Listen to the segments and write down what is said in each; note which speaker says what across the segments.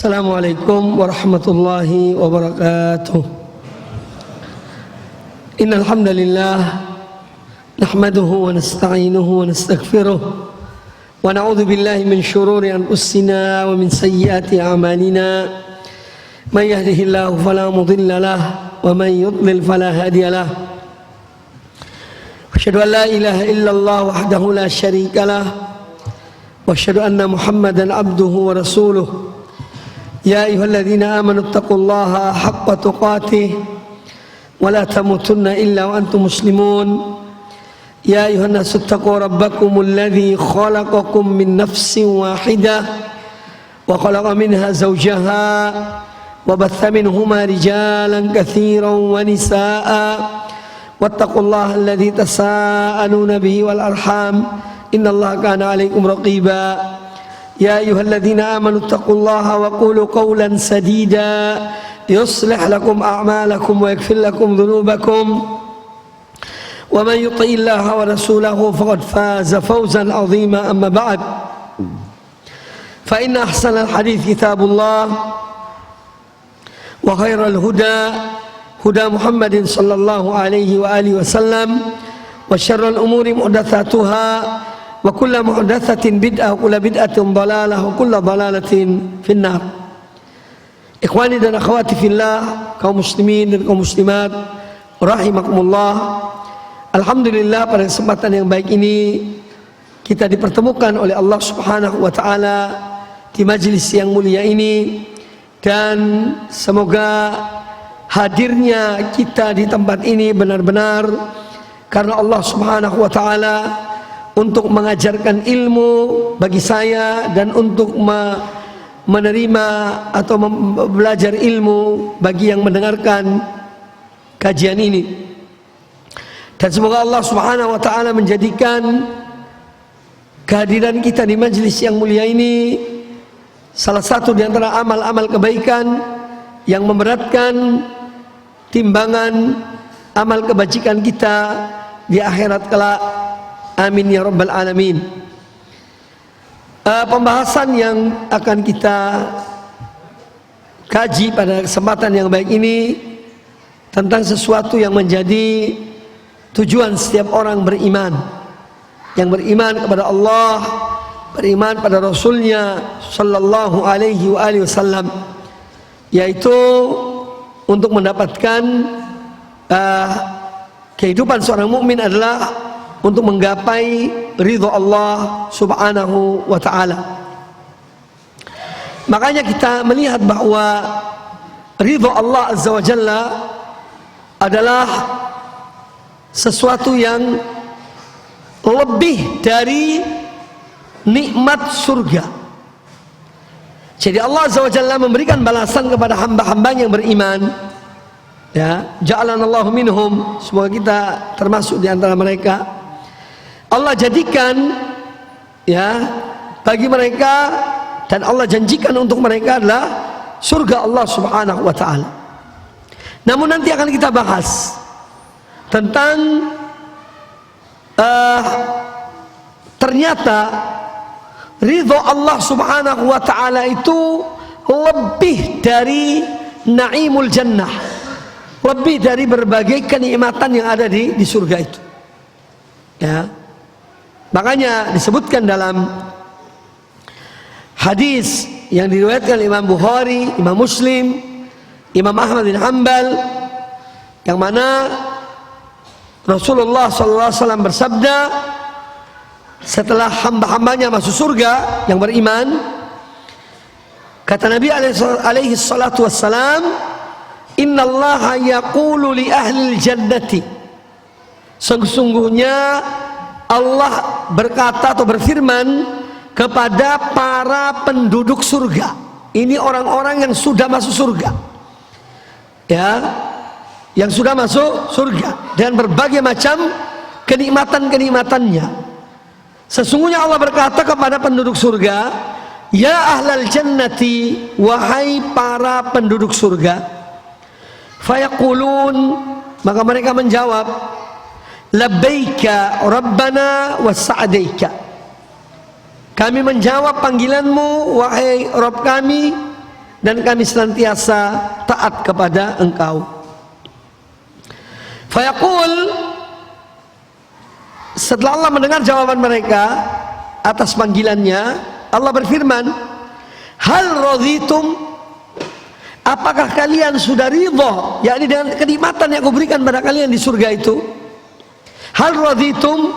Speaker 1: Assalamualaikum warahmatullahi wabarakatuh. Innal hamdalillah nahmaduhu wa nasta'inuhu wa nastaghfiruh wa na'udzu billahi min shururi anfusina wa min sayyiati a'malina. May yahdihillahu fala mudilla lahu wa man yudlil fala hadiya lahu. Asyhadu an la ilaha illallah wahdahu la syarika lahu wa asyhadu anna Muhammadan abduhu wa rasuluh. Ya ayyuhalladzina amanu taqullaha haqqa tuqatih wa la tamutunna illa wa antum muslimun. Ya ayyuhan nasu taqu rabbakumul ladzi khalaqakum min nafsin wahidah wa khalaqa minha zawjaha wa batha minhuma rijalan katsiran wa nisaa'a wattaqullaha alladzi tasaaluna bihi wal arham innallaha kana 'alaikum raqiba. Ya ayyuhalladzina amanu taqullaha wa qulu qawlan sadida yuslih lakum a'malakum wa yaghfir lakum dhunubakum wa man yuti'illaha wa rasulahu faqad faza fawzan 'azima. Amma ba'd, fa inna ahsanal hadits kitabullah wa khairal huda huda Muhammadin sallallahu alaihi wa alihi wasallam wa syarrul umuri muhdatsatuha wa kullu muhdatsatin bid'ah wa kullu bid'atin dhalalah wa kullu dhalalatin finnar. Ikhwani dan akhwati fillah, kaum muslimin dan kaum muslimat rahimakumullah. Alhamdulillah, pada kesempatan yang baik ini kita dipertemukan oleh Allah Subhanahu wa taala di majelis yang mulia ini, dan semoga hadirnya kita di tempat ini benar-benar karena Allah Subhanahu wa taala untuk mengajarkan ilmu bagi saya dan untuk menerima atau belajar ilmu bagi yang mendengarkan kajian ini. Dan semoga Allah Subhanahu wa taala menjadikan kehadiran kita di majelis yang mulia ini salah satu di antara amal-amal kebaikan yang memberatkan timbangan amal kebajikan kita di akhirat kelak. Amin ya rabbal alamin. Pembahasan yang akan kita kaji pada kesempatan yang baik ini tentang sesuatu yang menjadi tujuan setiap orang beriman, yang beriman kepada Allah, beriman pada Rasulnya sallallahu alaihi wa alihi wasallam, yaitu untuk mendapatkan kehidupan seorang mukmin adalah untuk menggapai ridha Allah Subhanahu wa ta'ala. Makanya kita melihat bahwa ridha Allah Azza wa Jalla adalah sesuatu yang lebih dari nikmat surga. Jadi Allah Azza wa Jalla memberikan balasan kepada hamba-hambanya yang beriman. Ya, ja'alanallahu minhum, semoga kita termasuk di antara mereka. Allah jadikan ya bagi mereka, dan Allah janjikan untuk mereka adalah surga Allah Subhanahu wa taala. Namun nanti akan kita bahas tentang ternyata ridha Allah Subhanahu wa taala itu lebih dari naimul jannah, lebih dari berbagai kenikmatan yang ada di surga itu. Ya. Makanya disebutkan dalam hadis yang diriwayatkan Imam Bukhari, Imam Muslim, Imam Ahmad bin Hanbal, yang mana Rasulullah SAW bersabda setelah hamba-hambanya masuk surga yang beriman, kata Nabi alaihi salatu wassalam, innallaha yaqulu li ahli jannati, sesungguhnya Allah berkata atau berfirman kepada para penduduk surga. Ini orang-orang yang sudah masuk surga, ya, yang sudah masuk surga dan berbagai macam kenikmatan-kenikmatannya. Sesungguhnya Allah berkata kepada penduduk surga, ya ahlal jannati, wahai para penduduk surga. Fayaqulun, maka mereka menjawab, labbaika rabbana wa sa'daika, kami menjawab panggilanmu wahai Rabb kami, dan kami senantiasa taat kepada Engkau. Fayaqul, setelah Allah mendengar jawaban mereka atas panggilannya, Allah berfirman, hal raditum, apakah kalian sudah ridha, yakni dengan kenikmatan yang aku berikan pada kalian di surga itu? Hal raditum,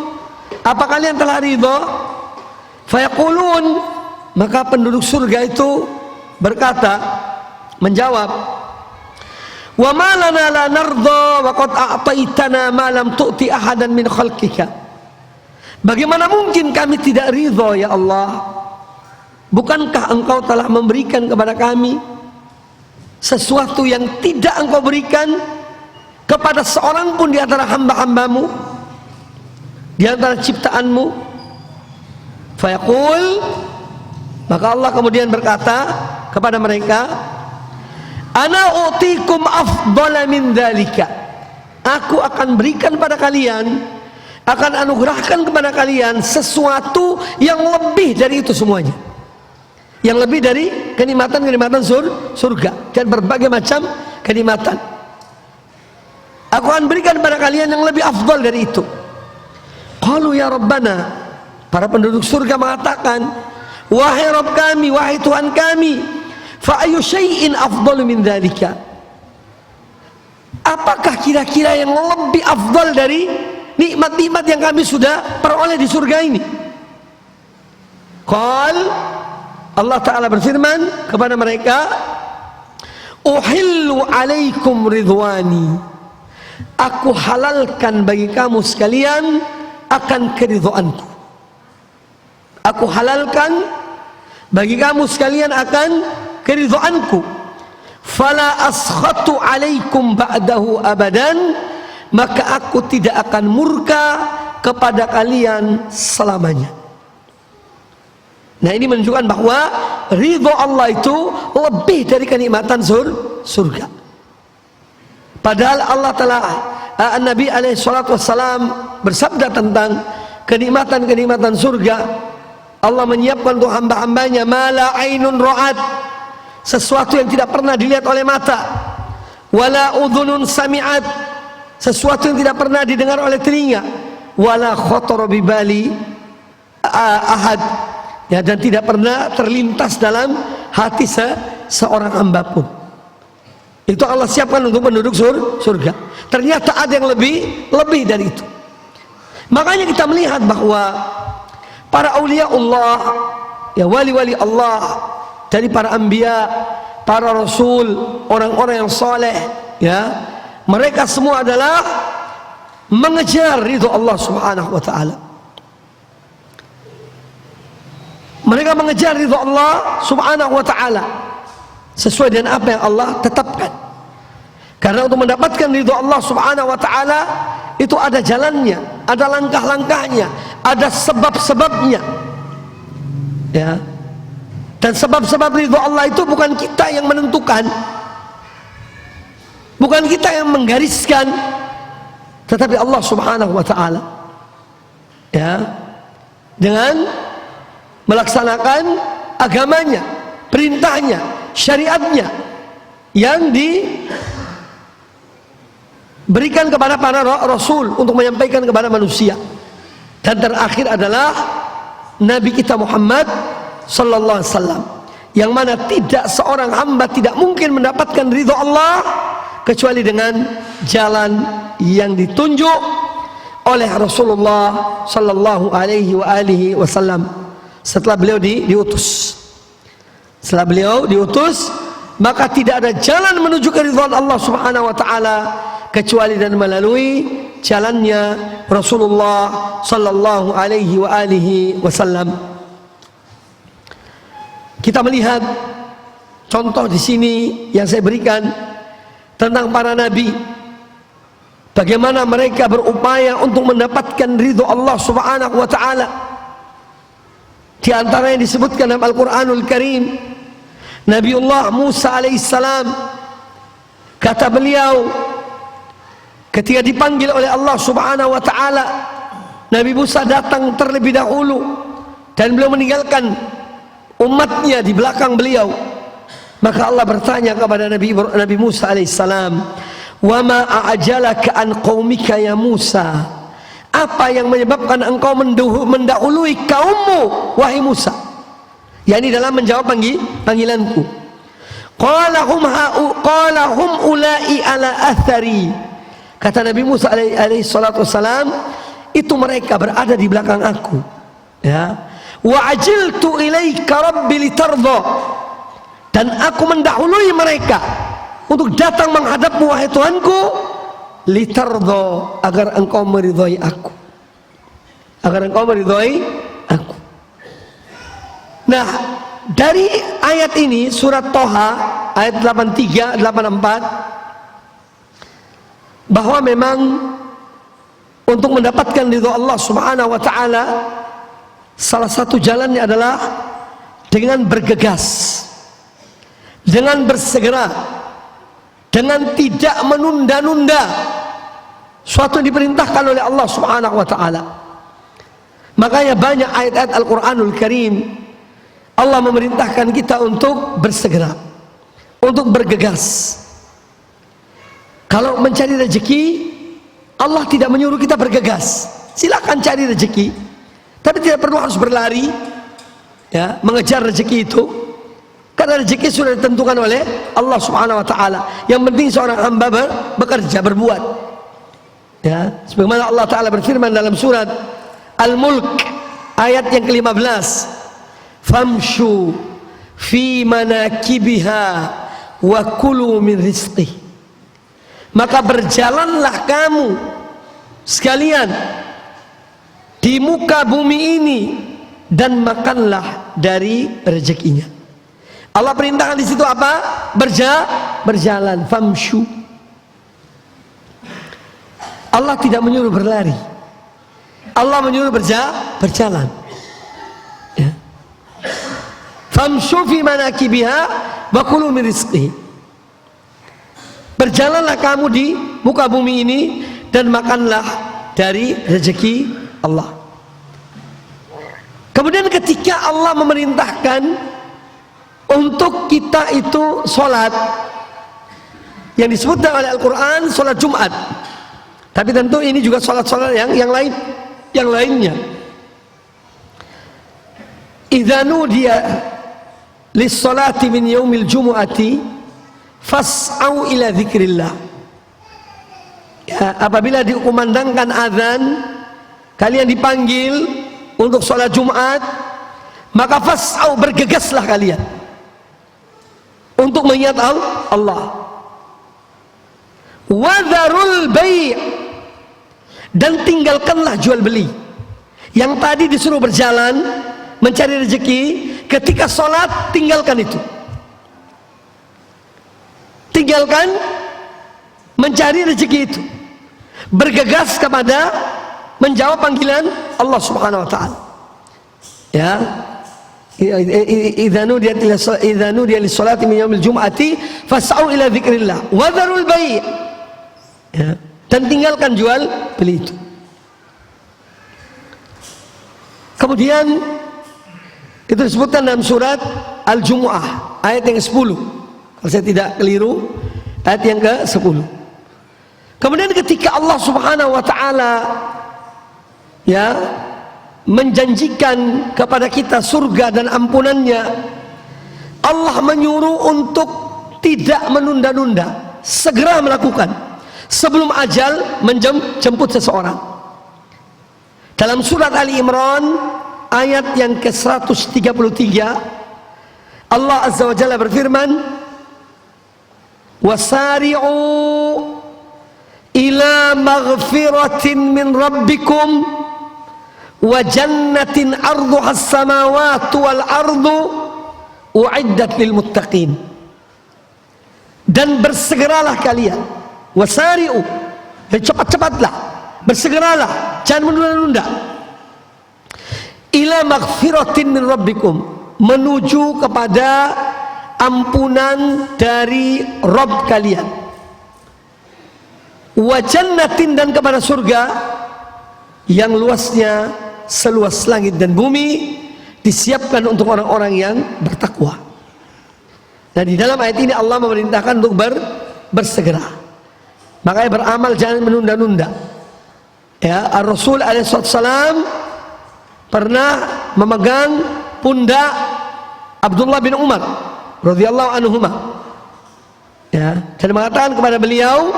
Speaker 1: apa kalian telah ridha? Fayaqulun, maka penduduk surga itu berkata, menjawab, wa ma lana la narda wa qad a'taitana ma lam tu'ti ahadan min khalqika. Bagaimana mungkin kami tidak ridha ya Allah? Bukankah Engkau telah memberikan kepada kami sesuatu yang tidak Engkau berikan kepada seorang pun di antara hamba-hambamu, di antara ciptaanmu? Fayaqul, maka Allah kemudian berkata kepada mereka, ana utikum afdala min dzalika, aku akan berikan pada kalian, akan anugerahkan kepada kalian sesuatu yang lebih dari itu semuanya, yang lebih dari kenikmatan-kenikmatan surga dan berbagai macam kenikmatan. Aku akan berikan kepada kalian yang lebih afdal dari itu. Qalu ya Rabbana, para penduduk surga mengatakan, wahai Rabb kami, wahai Tuhan kami, fa ayyu syai'in afdalu min dzalika, apakah kira-kira yang lebih afdal dari nikmat-nikmat yang kami sudah peroleh di surga ini? Qal, Allah Ta'ala berfirman kepada mereka, uhillu alaikum ridwani, aku halalkan bagi kamu sekalian akan keridhaanku. Aku halalkan bagi kamu sekalian akan keridhaanku. Fala askhatu alaikum ba'dahu abadan, maka aku tidak akan murka kepada kalian selamanya. Nah, ini menunjukkan bahwa ridho Allah itu lebih dari kenikmatan surga. Padahal Allah telah, Nabi alaihi salatu wassalam bersabda tentang kenikmatan-kenikmatan surga. Allah menyiapkan untuk hamba-hambanya mala ainun ra'at, sesuatu yang tidak pernah dilihat oleh mata, wala udhunun sami'at, sesuatu yang tidak pernah didengar oleh telinga, wala khatara bibali ahad, ya, dan tidak pernah terlintas dalam hati seorang hamba pun. Itu Allah siapkan untuk penduduk surga. Ternyata ada yang lebih dari itu. Makanya kita melihat bahwa para aulia Allah, ya, wali-wali Allah, dari para anbiya, para rasul, orang-orang yang saleh, ya, mereka semua adalah mengejar ridho Allah Subhanahu wa taala. Mereka mengejar ridho Allah Subhanahu wa taala sesuai dengan apa yang Allah tetapkan. Karena untuk mendapatkan ridho Allah Subhanahu wa taala itu ada jalannya, ada langkah-langkahnya, ada sebab-sebabnya. Ya. Dan sebab-sebab ridho Allah itu bukan kita yang menentukan, bukan kita yang menggariskan, tetapi Allah Subhanahu wa taala. Ya. Dengan melaksanakan agamanya, perintahnya, syariatnya yang diberikan kepada para rasul untuk menyampaikan kepada manusia. Dan terakhir adalah Nabi kita Muhammad sallallahu alaihi wasallam, yang mana tidak seorang hamba tidak mungkin mendapatkan ridho Allah kecuali dengan jalan yang ditunjuk oleh Rasulullah sallallahu alaihi wasallam. Setelah beliau diutus, setelah beliau diutus, maka tidak ada jalan menuju keridhaan Allah Subhanahu wa taala kecuali dan melalui jalannya Rasulullah sallallahu alaihi wasallam. Kita melihat contoh di sini yang saya berikan tentang para nabi, bagaimana mereka berupaya untuk mendapatkan ridho Allah Subhanahu wa taala. Di antara yang disebutkan dalam Al-Qur'anul Karim, Nabiullah Musa alaihissalam, kata beliau ketika dipanggil oleh Allah Subhanahu wa taala, Nabi Musa datang terlebih dahulu dan beliau meninggalkan umatnya di belakang beliau. Maka Allah bertanya kepada Nabi Musa alaihissalam, "Wa ma a'jalaka an qaumika ya Musa?" Apa yang menyebabkan engkau mendahului kaummu wahai Musa? yakni dalam menjawab panggilanku. Qala hum ulai ala athari. Kata Nabi Musa alaihi salatu wassalam, itu mereka berada di belakang aku. Ya. Wa ajiltu ilaika rabbi litardha. Dan aku mendahului mereka untuk datang menghadapmu wahai Tuhanku, litardha, agar engkau meridhai aku. Agar engkau meridhai aku. Nah, dari ayat ini surat Toha ayat 83 84 bahwa memang untuk mendapatkan ridho Allah Subhanahu wa taala salah satu jalannya adalah dengan bergegas, dengan bersegera, dengan tidak menunda-nunda suatu yang diperintahkan oleh Allah Subhanahu wa taala. Makanya banyak ayat-ayat Al-Qur'anul Karim Allah memerintahkan kita untuk bersegera, untuk bergegas. Kalau mencari rezeki, Allah tidak menyuruh kita bergegas. Silakan cari rezeki, tapi tidak perlu harus berlari, ya, mengejar rezeki itu. Karena rezeki sudah ditentukan oleh Allah Subhanahu wa taala. Yang penting seorang hamba bekerja, berbuat. Ya, sebagaimana Allah taala berfirman dalam surat Al-Mulk ayat yang ke-15. Famshu fi manakibiha wa kulu min rizqih. Maka berjalanlah kamu sekalian di muka bumi ini dan makanlah dari rezekinya. Allah perintahkan di situ apa? Berjalan. Famshu. Allah tidak menyuruh berlari. Allah menyuruh berjalan. Ya. Famshu fi manakibiha wa kulu min rizqihi. Berjalanlah kamu di muka bumi ini dan makanlah dari rezeki Allah. Kemudian ketika Allah memerintahkan untuk kita itu sholat, yang disebutkan oleh Al-Quran sholat Jumat, tapi tentu ini juga sholat-sholat yang lainnya. Idza nudiya lis-sholati min yaumil jumu'ati fas'au ila dzikrillah. Ya, apabila dikumandangkan azan, kalian dipanggil untuk sholat Jumat, maka fas'au, bergegaslah kalian untuk mengingat Allah. Wadharul bai', dan tinggalkanlah jual beli. Yang tadi disuruh berjalan mencari rezeki, ketika sholat tinggalkan itu. Tinggalkan mencari rezeki itu. Bergegas kepada menjawab panggilan Allah Subhanahu wa taala. Ya. Idza nudiya lis-sholati min yaumil jum'ati fas'au ila dzikrillah wa dzarul bai'. Ya. Dan tinggalkan jual beli itu. Kemudian itu disebutkan dalam surat Al-Jumu'ah ayat yang ke-10. Kalau saya tidak keliru, ayat yang ke-10. Kemudian ketika Allah Subhanahu wa taala ya menjanjikan kepada kita surga dan ampunannya, Allah menyuruh untuk tidak menunda-nunda, segera melakukan sebelum ajal menjemput seseorang. Dalam surat Ali Imran ayat yang ke-133 Allah Azza wa Jalla berfirman, wasari'u ila maghfiratin min rabbikum wa jannatin arduha as-samawati wal ardu u'iddat lil muttaqin. Dan bersegeralah kalian, wasari'u, cepat-cepatlah, bersegeralah, jangan menunda-nunda, ila maghfiratin min rabbikum, menuju kepada ampunan dari Rabb kalian, wa jannatin, dan kepada surga yang luasnya seluas langit dan bumi, disiapkan untuk orang-orang yang bertakwa. Dan di dalam ayat ini Allah memerintahkan untuk bersegera. Makanya beramal jangan menunda-nunda. Ya, Ar-Rasul alaihissalam pernah memegang pundak Abdullah bin Umar radhiyallahu anhuma. Ya, dan mengatakan kepada beliau,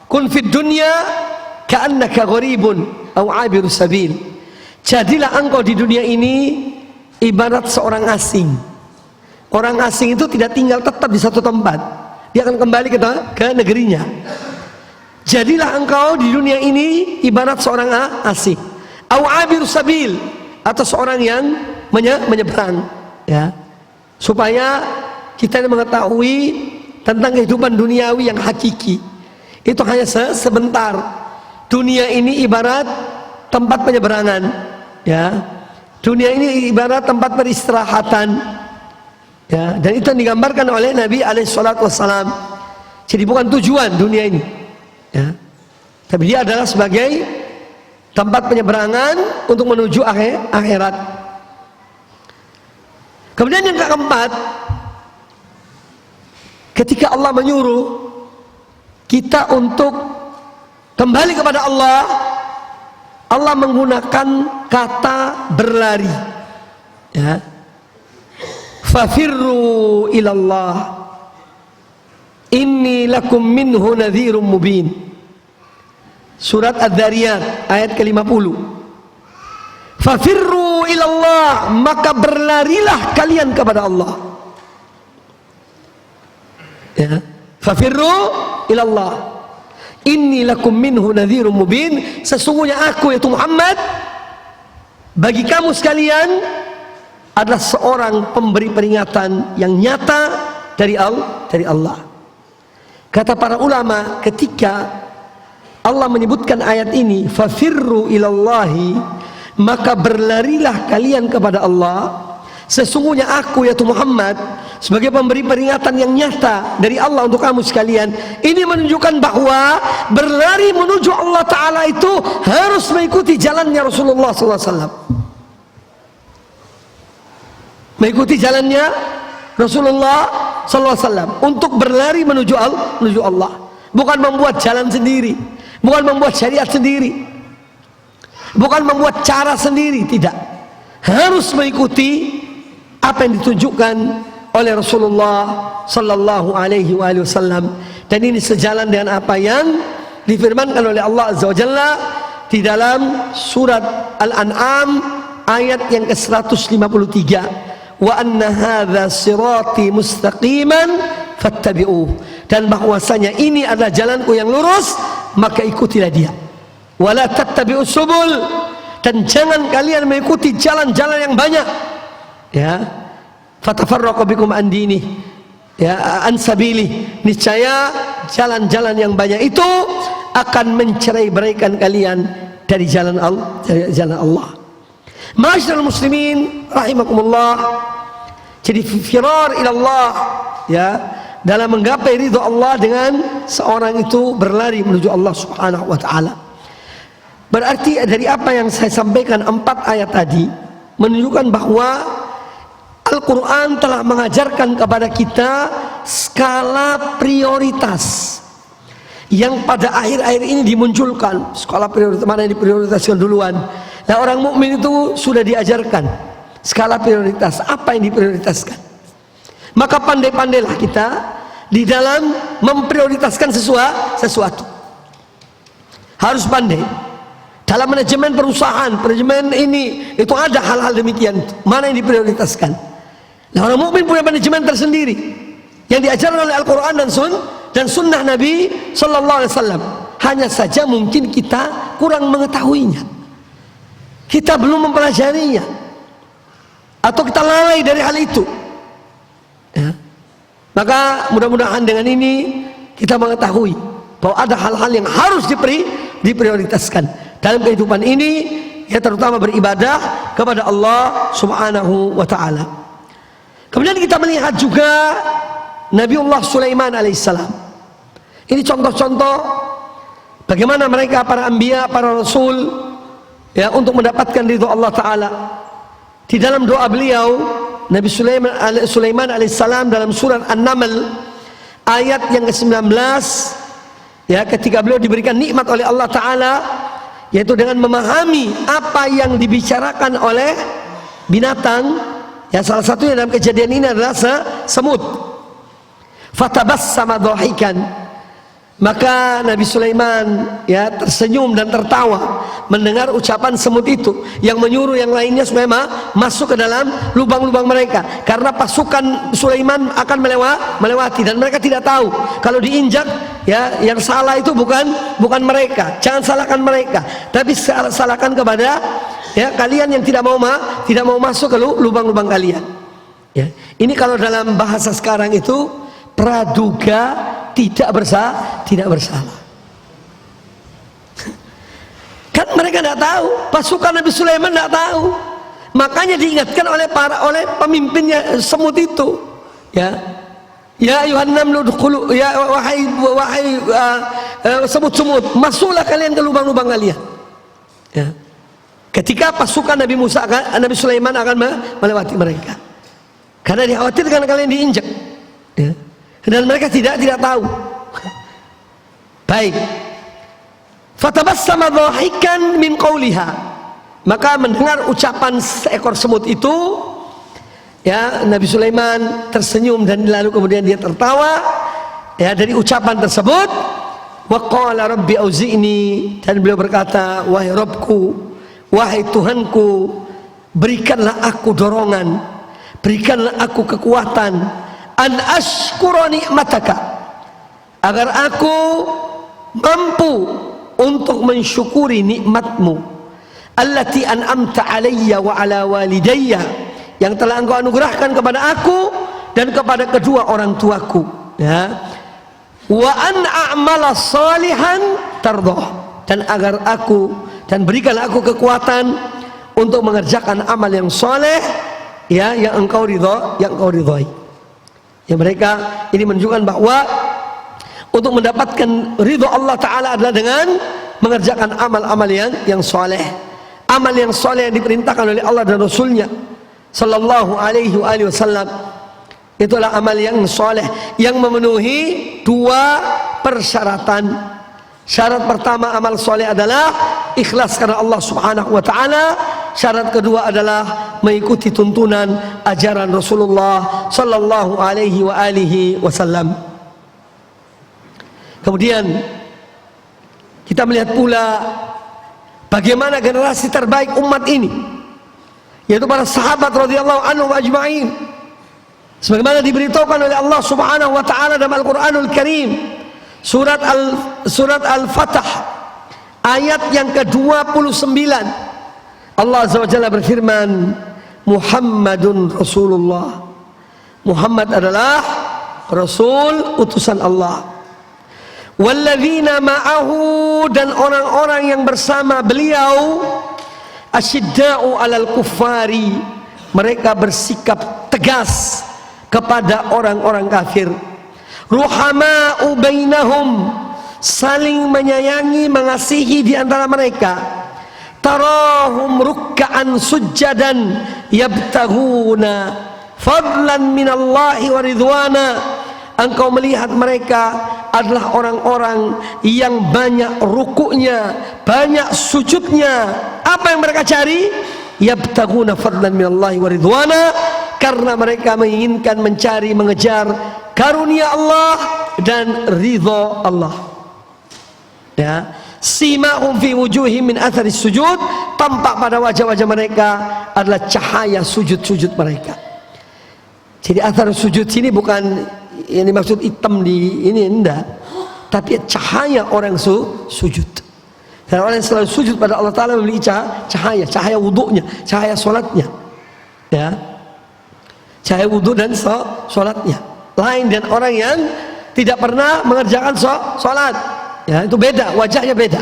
Speaker 1: "Kun fid dunya ka'annaka gharibun aw 'abiru sabil." Jadilah engkau di dunia ini ibarat seorang asing. Orang asing itu tidak tinggal tetap di satu tempat. Dia akan kembali ke negerinya. Jadilah engkau di dunia ini ibarat seorang asing. Aw 'abiru sabil, atau seorang yang menyeberang, ya. Supaya kita mengetahui tentang kehidupan duniawi yang hakiki. Itu hanya sebentar. Dunia ini ibarat tempat penyeberangan, ya. Dunia ini ibarat tempat peristirahatan, ya. Dan itu yang digambarkan oleh Nabi alaihissalam. Jadi bukan tujuan dunia ini, ya. Tapi dia adalah sebagai tempat penyeberangan untuk menuju akhirat. Kemudian yang keempat, ketika Allah menyuruh kita untuk kembali kepada Allah, Allah menggunakan kata berlari, ya. Fafirru ilallah inni lakum minhu nadhirum mubin. Surat Adz-Dzariyat ayat ke-50. Fafirru ilallah, maka berlarilah kalian kepada Allah. Ya. Fafirru ilallah inni lakum minhu nadhirum mubin. Sesungguhnya aku, yaitu Muhammad, bagi kamu sekalian adalah seorang pemberi peringatan yang nyata dari Allah. Kata para ulama, ketika Allah menyebutkan ayat ini, fafirru ilallahi, maka berlarilah kalian kepada Allah. Sesungguhnya aku, yaitu Muhammad, sebagai pemberi peringatan yang nyata dari Allah untuk kamu sekalian. Ini menunjukkan bahwa berlari menuju Allah Ta'ala itu harus mengikuti jalannya Rasulullah SAW. Mengikuti jalannya Rasulullah SAW untuk berlari menuju Allah. Bukan membuat jalan sendiri, bukan membuat syariat sendiri, bukan membuat cara sendiri, tidak. Harus mengikuti apa yang ditunjukkan oleh Rasulullah sallallahu alaihi wasallam. Dan ini sejalan dengan apa yang difirmankan oleh Allah Azza wa Jalla di dalam surat Al-An'am ayat yang ke-153. Wa anna hadza sirati mustaqiman fattabi'uh. Dan bahwasanya ini adalah jalanku yang lurus, maka ikutilah dia. Wala tattabi'us subul, dan jangan kalian mengikuti jalan-jalan yang banyak, ya. Fatafarraqu bikum an dini, ya, an sabili. Niscaya jalan-jalan yang banyak itu akan mencerai-beraikan kalian dari jalan Allah. Ma'asyiral muslimin rahimakumullah. Jadi firar ilallah, ya, dalam menggapai ridho Allah dengan seorang itu berlari menuju Allah Subhanahu wa ta'ala. Berarti dari apa yang saya sampaikan 4 ayat tadi menunjukkan bahwa Al-Quran telah mengajarkan kepada kita skala prioritas yang pada akhir-akhir ini dimunculkan. Skala prioritas mana yang diprioritaskan duluan? Nah, orang mukmin itu sudah diajarkan skala prioritas, apa yang diprioritaskan. Maka pandai-pandailah kita di dalam memprioritaskan sesuatu. Harus pandai. Dalam manajemen perusahaan, manajemen ini, itu ada hal-hal demikian. Mana yang diprioritaskan? Nah, orang mukmin punya manajemen tersendiri yang diajarkan oleh Al-Quran dan Sunnah Nabi Sallallahu Alaihi Wasallam. Hanya saja mungkin kita kurang mengetahuinya, kita belum mempelajarinya, atau kita lalai dari hal itu. Ya. Maka mudah-mudahan dengan ini kita mengetahui bahwa ada hal-hal yang harus diprioritaskan dalam kehidupan ini, ya, terutama beribadah kepada Allah Subhanahu wa ta'ala. Kemudian kita melihat juga Nabiullah Sulaiman alaihissalam. Ini contoh-contoh bagaimana mereka, para anbiya, para rasul, ya, untuk mendapatkan ridho Allah Ta'ala. Di dalam doa beliau, Nabi Sulaiman alaihissalam dalam surat An-Naml ayat yang ke-19, ya, ketika beliau diberikan nikmat oleh Allah Ta'ala, yaitu dengan memahami apa yang dibicarakan oleh binatang, ya, salah satunya dalam kejadian ini adalah semut. Fatabassama dhahikan, maka Nabi Sulaiman, ya, tersenyum dan tertawa mendengar ucapan semut itu yang menyuruh yang lainnya supaya masuk ke dalam lubang-lubang mereka, karena pasukan Sulaiman akan melewati dan mereka tidak tahu kalau diinjak, ya, yang salah itu bukan mereka. Jangan salahkan mereka, tapi salahkan kepada, ya, kalian yang tidak mau masuk ke lubang-lubang kalian. Ya, ini kalau dalam bahasa sekarang itu praduga tidak bersalah. Kan mereka tidak tahu, pasukan Nabi Sulaiman tidak tahu, makanya diingatkan oleh pemimpinnya semut itu, ya, ya ayuhan namlu udkhulu, ya, wahai semut-semut, masuklah kalian ke lubang-lubang kalian. Ya. Ketika pasukan Nabi Sulaiman akan melewati mereka, karena dikhawatirkan kalian diinjak, ya. Dan mereka tidak tahu. Baik. Fatabassama dhahikan min qawliha, maka mendengar ucapan seekor semut itu, ya, Nabi Sulaiman tersenyum dan lalu kemudian dia tertawa, ya, dari ucapan tersebut. Wa qala rabbi auzi'ni, dan beliau berkata, wahai Rabbku, wahai Tuhanku, berikanlah aku dorongan, berikanlah aku kekuatan, an ashkura ni'mataka, agar aku mampu untuk mensyukuri nikmatmu, allati an'amta alayya wa ala walidayya, yang telah engkau anugerahkan kepada aku dan kepada kedua orang tuaku, ya, wa an a'mala salihan tardah, dan agar aku, dan berikanlah aku kekuatan untuk mengerjakan amal yang soleh, ya, yang engkau ridhai. Ya, mereka ini menunjukkan bahwa untuk mendapatkan ridho Allah Ta'ala adalah dengan mengerjakan amal-amal yang soleh. Amal yang soleh yang diperintahkan oleh Allah dan Rasulnya Sallallahu alaihi wasallam, itulah amal yang soleh yang memenuhi dua persyaratan. Syarat pertama amal soleh adalah ikhlas karena Allah Subhanahu wa Ta'ala. Syarat kedua adalah mengikuti tuntunan ajaran Rasulullah Sallallahu alaihi wasallam. Kemudian kita melihat pula bagaimana generasi terbaik umat ini, yaitu para sahabat radhiyallahu anhum ajma'in, sebagaimana diberitahukan oleh Allah Subhanahu wa Ta'ala dalam Al-Qur'anul Karim, surat Al-Fatah ayat yang ke-29. Allah Azza wa Jalla berfirman, Muhammadun Rasulullah, Muhammad adalah Rasul utusan Allah, walladzina ma'ahu, dan orang-orang yang bersama beliau, asyidda'u alal kuffari, mereka bersikap tegas kepada orang-orang kafir, ruhama'u bainahum, saling menyayangi, mengasihi di antara mereka, tarahum rukka'an sujjadan yabtaghuna fadlan minallahi wa ridwana, engkau melihat mereka adalah orang-orang yang banyak rukuknya, banyak sujudnya. Apa yang mereka cari? Yabtaghuna fadlan minallahi wa ridwana, karena mereka menginginkan, mencari, mengejar karunia Allah dan ridha Allah. Ya, simahum fi wujuhim min athari sujud, tampak pada wajah-wajah mereka adalah cahaya sujud-sujud mereka. Jadi athar sujud sini bukan yang dimaksud hitam di ini, enggak, tapi cahaya orang sujud. Karena orang yang selalu sujud pada Allah Ta'ala memiliki cahaya wudunya, cahaya solatnya, ya, cahaya wudu dan solatnya. Lain dan orang yang tidak pernah mengerjakan solat, ya, itu beda, wajahnya beda.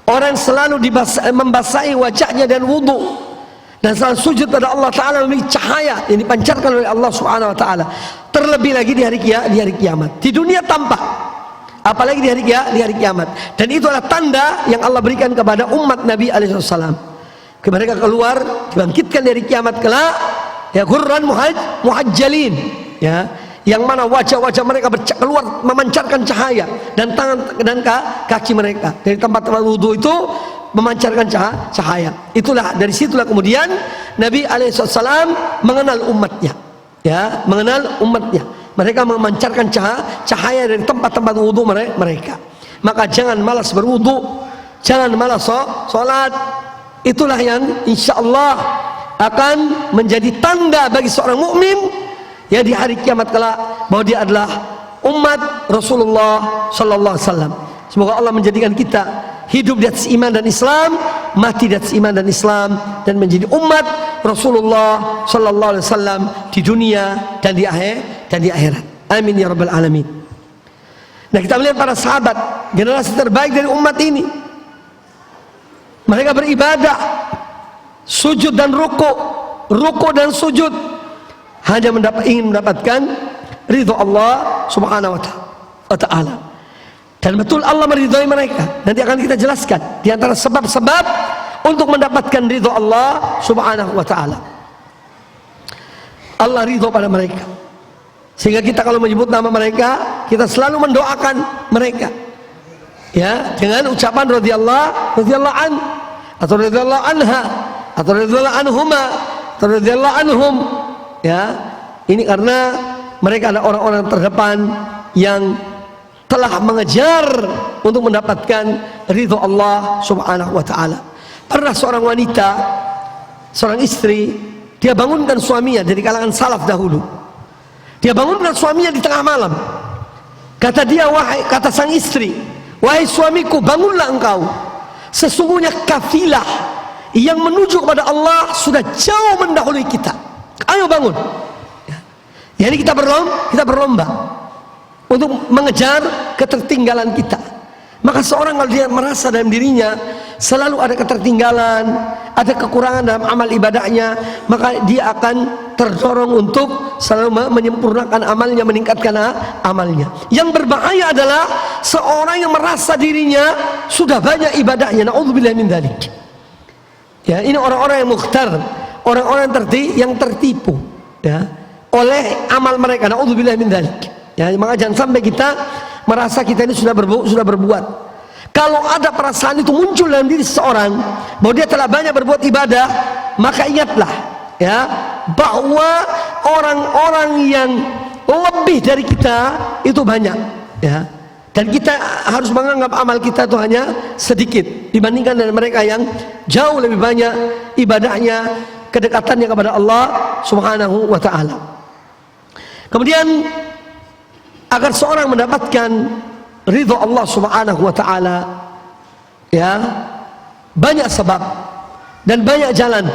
Speaker 1: Orang selalu membasahi wajahnya dan wudu dan selalu sujud pada Allah Ta'ala memiliki cahaya yang dipancarkan oleh Allah Subhanahu Wa Ta'ala. Terlebih lagi di hari kiamat. Di dunia tampak, apalagi di hari kiamat. Dan itu adalah tanda yang Allah berikan kepada umat Nabi alaihissalam. Mereka keluar, dibangkitkan dari kiamat kelak, ya ghurran muhajjalin, ya, yang mana wajah-wajah mereka keluar memancarkan cahaya, dan tangan dan kaki mereka dari tempat-tempat wudu itu memancarkan cahaya. Itulah, dari situlah kemudian Nabi alaihissalam mengenal umatnya, ya, mengenal umatnya. Mereka memancarkan cahaya dari tempat-tempat wudu mereka. Maka jangan malas berwudu, jangan malas sholat. Itulah yang insya Allah akan menjadi tanda bagi seorang mukmin ya di hari kiamat kelak bahwa dia adalah umat Rasulullah sallallahu alaihi wasallam. Semoga Allah menjadikan kita hidup di atas iman dan Islam, mati di atas iman dan Islam, dan menjadi umat Rasulullah sallallahu alaihi wasallam di dunia dan di akhirat. Amin ya rabbal alamin. Nah, kita melihat para sahabat, generasi terbaik dari umat ini. Mereka beribadah, sujud dan ruku dan sujud hanya ingin mendapatkan ridho Allah subhanahu wa ta'ala. Dan betul Allah meridhoi mereka. Nanti akan kita jelaskan di antara sebab-sebab untuk mendapatkan ridho Allah subhanahu wa ta'ala. Allah ridho pada mereka, sehingga kita kalau menyebut nama mereka, kita selalu mendoakan mereka, ya, dengan ucapan radhiyallahu an, atau radhiyallahu anha, atau radhiyallahu anhuma, atau radhiyallahu anhum, ya. Ini karena mereka adalah orang-orang terdepan yang telah mengejar untuk mendapatkan ridho Allah subhanahu wa ta'ala. Pernah seorang wanita, seorang istri, dia bangunkan suaminya dari kalangan salaf dahulu. Dia bangunkan suaminya di tengah malam. Kata dia, kata sang istri, wahai suamiku, bangunlah engkau. Sesungguhnya kafilah yang menuju kepada Allah sudah jauh mendahului kita. Ayo bangun. Ya, ini kita berlomba untuk mengejar ketertinggalan kita. Maka seorang kalau dia merasa dalam dirinya selalu ada ketertinggalan, ada kekurangan dalam amal ibadahnya, maka dia akan terdorong untuk selalu menyempurnakan amalnya, meningkatkan amalnya. Yang berbahaya adalah seorang yang merasa dirinya sudah banyak ibadahnya. Na'udzubillah min dzalik. Ya, ini orang-orang yang mukhtar, orang-orang yang tertipu, ya, oleh amal mereka. Na'udzubillah min dzalik. Ya, maka jangan sampai kita merasa kita ini sudah berbuat. Kalau ada perasaan itu muncul dalam diri seseorang bahwa dia telah banyak berbuat ibadah, maka ingatlah, ya, bahwa orang-orang yang lebih dari kita itu banyak, ya. Dan kita harus menganggap amal kita itu hanya sedikit dibandingkan dengan mereka yang jauh lebih banyak ibadahnya, kedekatannya kepada Allah subhanahu wa ta'ala. Kemudian agar seorang mendapatkan ridho Allah subhanahu wa ta'ala, ya, banyak sebab dan banyak jalan,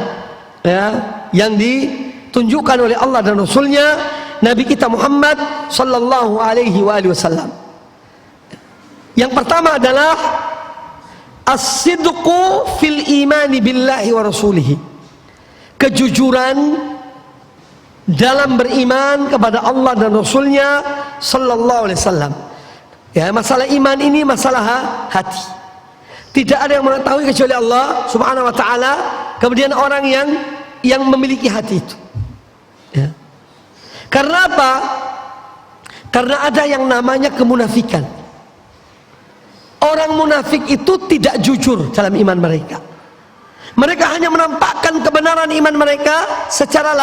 Speaker 1: ya, yang ditunjukkan oleh Allah dan Rasulnya Nabi kita Muhammad sallallahu alaihi wasallam. Yang pertama adalah as-sidqu fil imani billahi wa rasulihi, kejujuran dalam beriman kepada Allah dan Rasulnya sallallahu alaihi wasallam. Ya, masalah iman ini masalah hati. Tidak ada yang mengetahui kecuali Allah subhanahu wa ta'ala, kemudian orang yang memiliki hati itu, ya. Karena apa? Karena ada yang namanya kemunafikan. Orang munafik itu tidak jujur dalam iman mereka. Mereka hanya menampakkan kebenaran iman mereka secara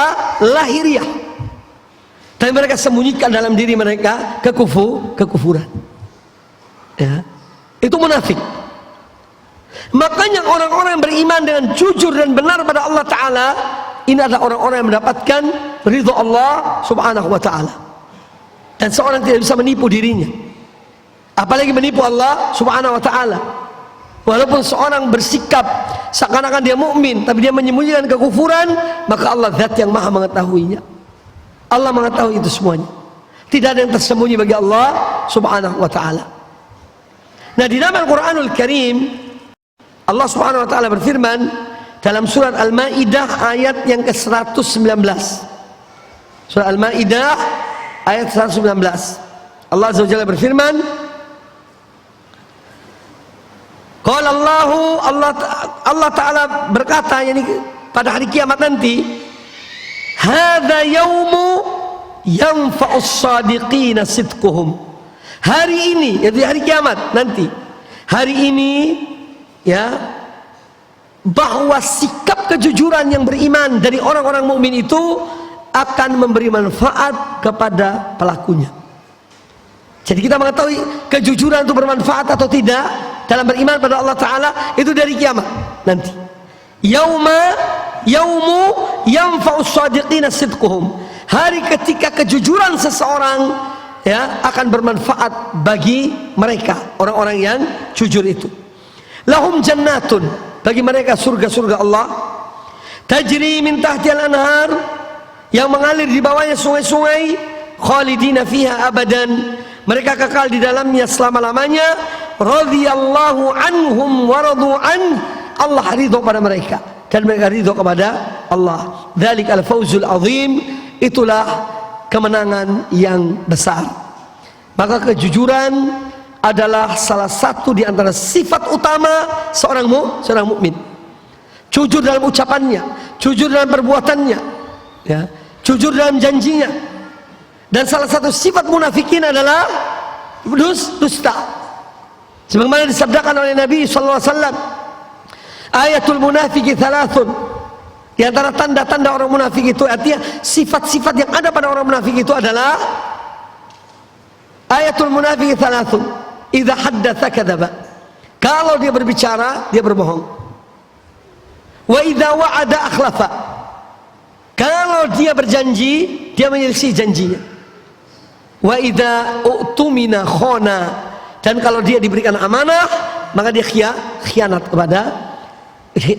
Speaker 1: lahiriah, tapi mereka sembunyikan dalam diri mereka kekufuran. Ya, itu munafik. Makanya orang-orang yang beriman dengan jujur dan benar pada Allah Ta'ala, ini adalah orang-orang yang mendapatkan ridho Allah subhanahu wa ta'ala. Dan seorang tidak bisa menipu dirinya, apalagi menipu Allah subhanahu wa ta'ala. Walaupun seorang bersikap seakan-akan dia mukmin, tapi dia menyembunyikan kekufuran, maka Allah zat yang maha mengetahuinya. Allah mengetahui itu semuanya. Tidak ada yang tersembunyi bagi Allah subhanahu wa ta'ala. Nah, di dalam Al-Quranul Karim, Allah subhanahu wa ta'ala berfirman dalam surat Al-Ma'idah ayat yang ke-119. Surat Al-Ma'idah ayat 119. Allah azza wa jalla berfirman, qala Allah Ta'ala berkata, yani pada hari kiamat nanti, hadza yaumu yanfa'us shadiqina sidquhum. Hari ini, yaitu hari kiamat nanti. Hari ini ya, bahwa sikap kejujuran yang beriman dari orang-orang mukmin itu akan memberi manfaat kepada pelakunya. Jadi kita mengetahui kejujuran itu bermanfaat atau tidak dalam beriman pada Allah Ta'ala itu dari kiamat nanti. Yaumu yanfa'us shadiqina sidquhum. Hari ketika kejujuran seseorang ya akan bermanfaat bagi mereka, orang-orang yang jujur itu. Lahum jannatun, bagi mereka surga-surga Allah, tajri min tahtihal anhar, yang mengalir di bawahnya sungai-sungai, khalidina fiha abadan, mereka kekal di dalamnya selama-lamanya, radhiyallahu anhum wa radu an, Allah ridho pada mereka dan mereka ridho kepada Allah. Dzalikal fawzul azim, itulah kemenangan yang besar. Maka kejujuran adalah salah satu di antara sifat utama seorang mukmin. Jujur dalam ucapannya, jujur dalam perbuatannya, ya, jujur dalam janjinya. Dan salah satu sifat munafikin adalah dusta. Sebagaimana disabdakan oleh Nabi sallallahu alaihi wasallam, ayatul munafiki thalathun. Di antara tanda-tanda orang munafik itu, artinya sifat-sifat yang ada pada orang munafik itu adalah ayatul munafiki thalathun. Idza haddatsa kadzaba. Kalau dia berbicara, dia berbohong. Wa idza wa'ada akhlafa. Kalau dia berjanji, dia menyelisih janjinya. Wa idza u'tumina khana. Dan kalau dia diberikan amanah, maka dia khianat kepada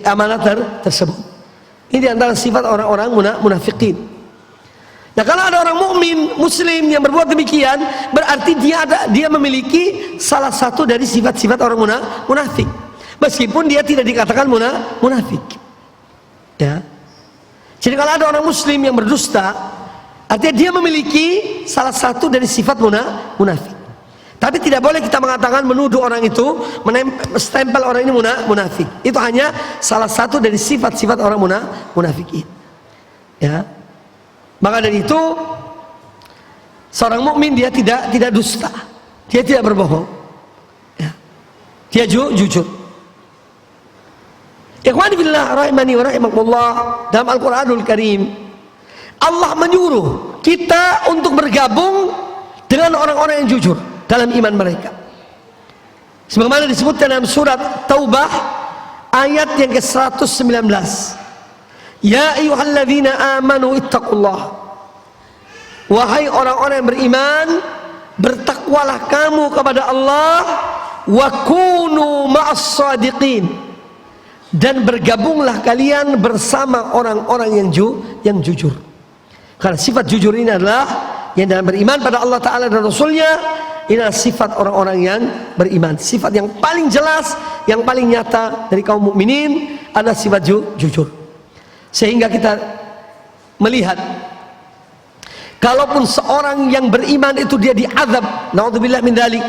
Speaker 1: amanah tersebut. Ini di antara sifat orang-orang munafikin. Nah, kalau ada orang mukmin muslim yang berbuat demikian, berarti dia memiliki salah satu dari sifat-sifat orang munafik. Meskipun dia tidak dikatakan munafik. Ya. Jadi kalau ada orang muslim yang berdusta, artinya dia memiliki salah satu dari sifat munafik. Tapi tidak boleh kita mengatakan menuduh orang itu, stempel orang ini munafik. Itu hanya salah satu dari sifat-sifat orang munafikin. Ya. Maka dari itu seorang mukmin dia tidak dusta, dia tidak berbohong, ya. Dia jujur. Ikhwani fillah rahimani wa rahimakumullah, dalam Al-Qur'anul Karim Allah menyuruh kita untuk bergabung dengan orang-orang yang jujur dalam iman mereka. Sebagaimana disebutkan dalam surat Taubah ayat yang ke-119. Ya ayyuhalladzina amanu ittaqullah. Wahai orang-orang yang beriman, bertakwalah kamu kepada Allah, wa kunu ma'as shadiqin, dan bergabunglah kalian bersama orang-orang yang jujur. Karena sifat jujur ini adalah yang dalam beriman pada Allah Ta'ala dan Rasulnya, ini adalah sifat orang-orang yang beriman. Sifat yang paling jelas, yang paling nyata dari kaum mukminin adalah sifat jujur. Sehingga kita melihat, kalaupun seorang yang beriman itu dia diazab, naudzubillah min dzalik,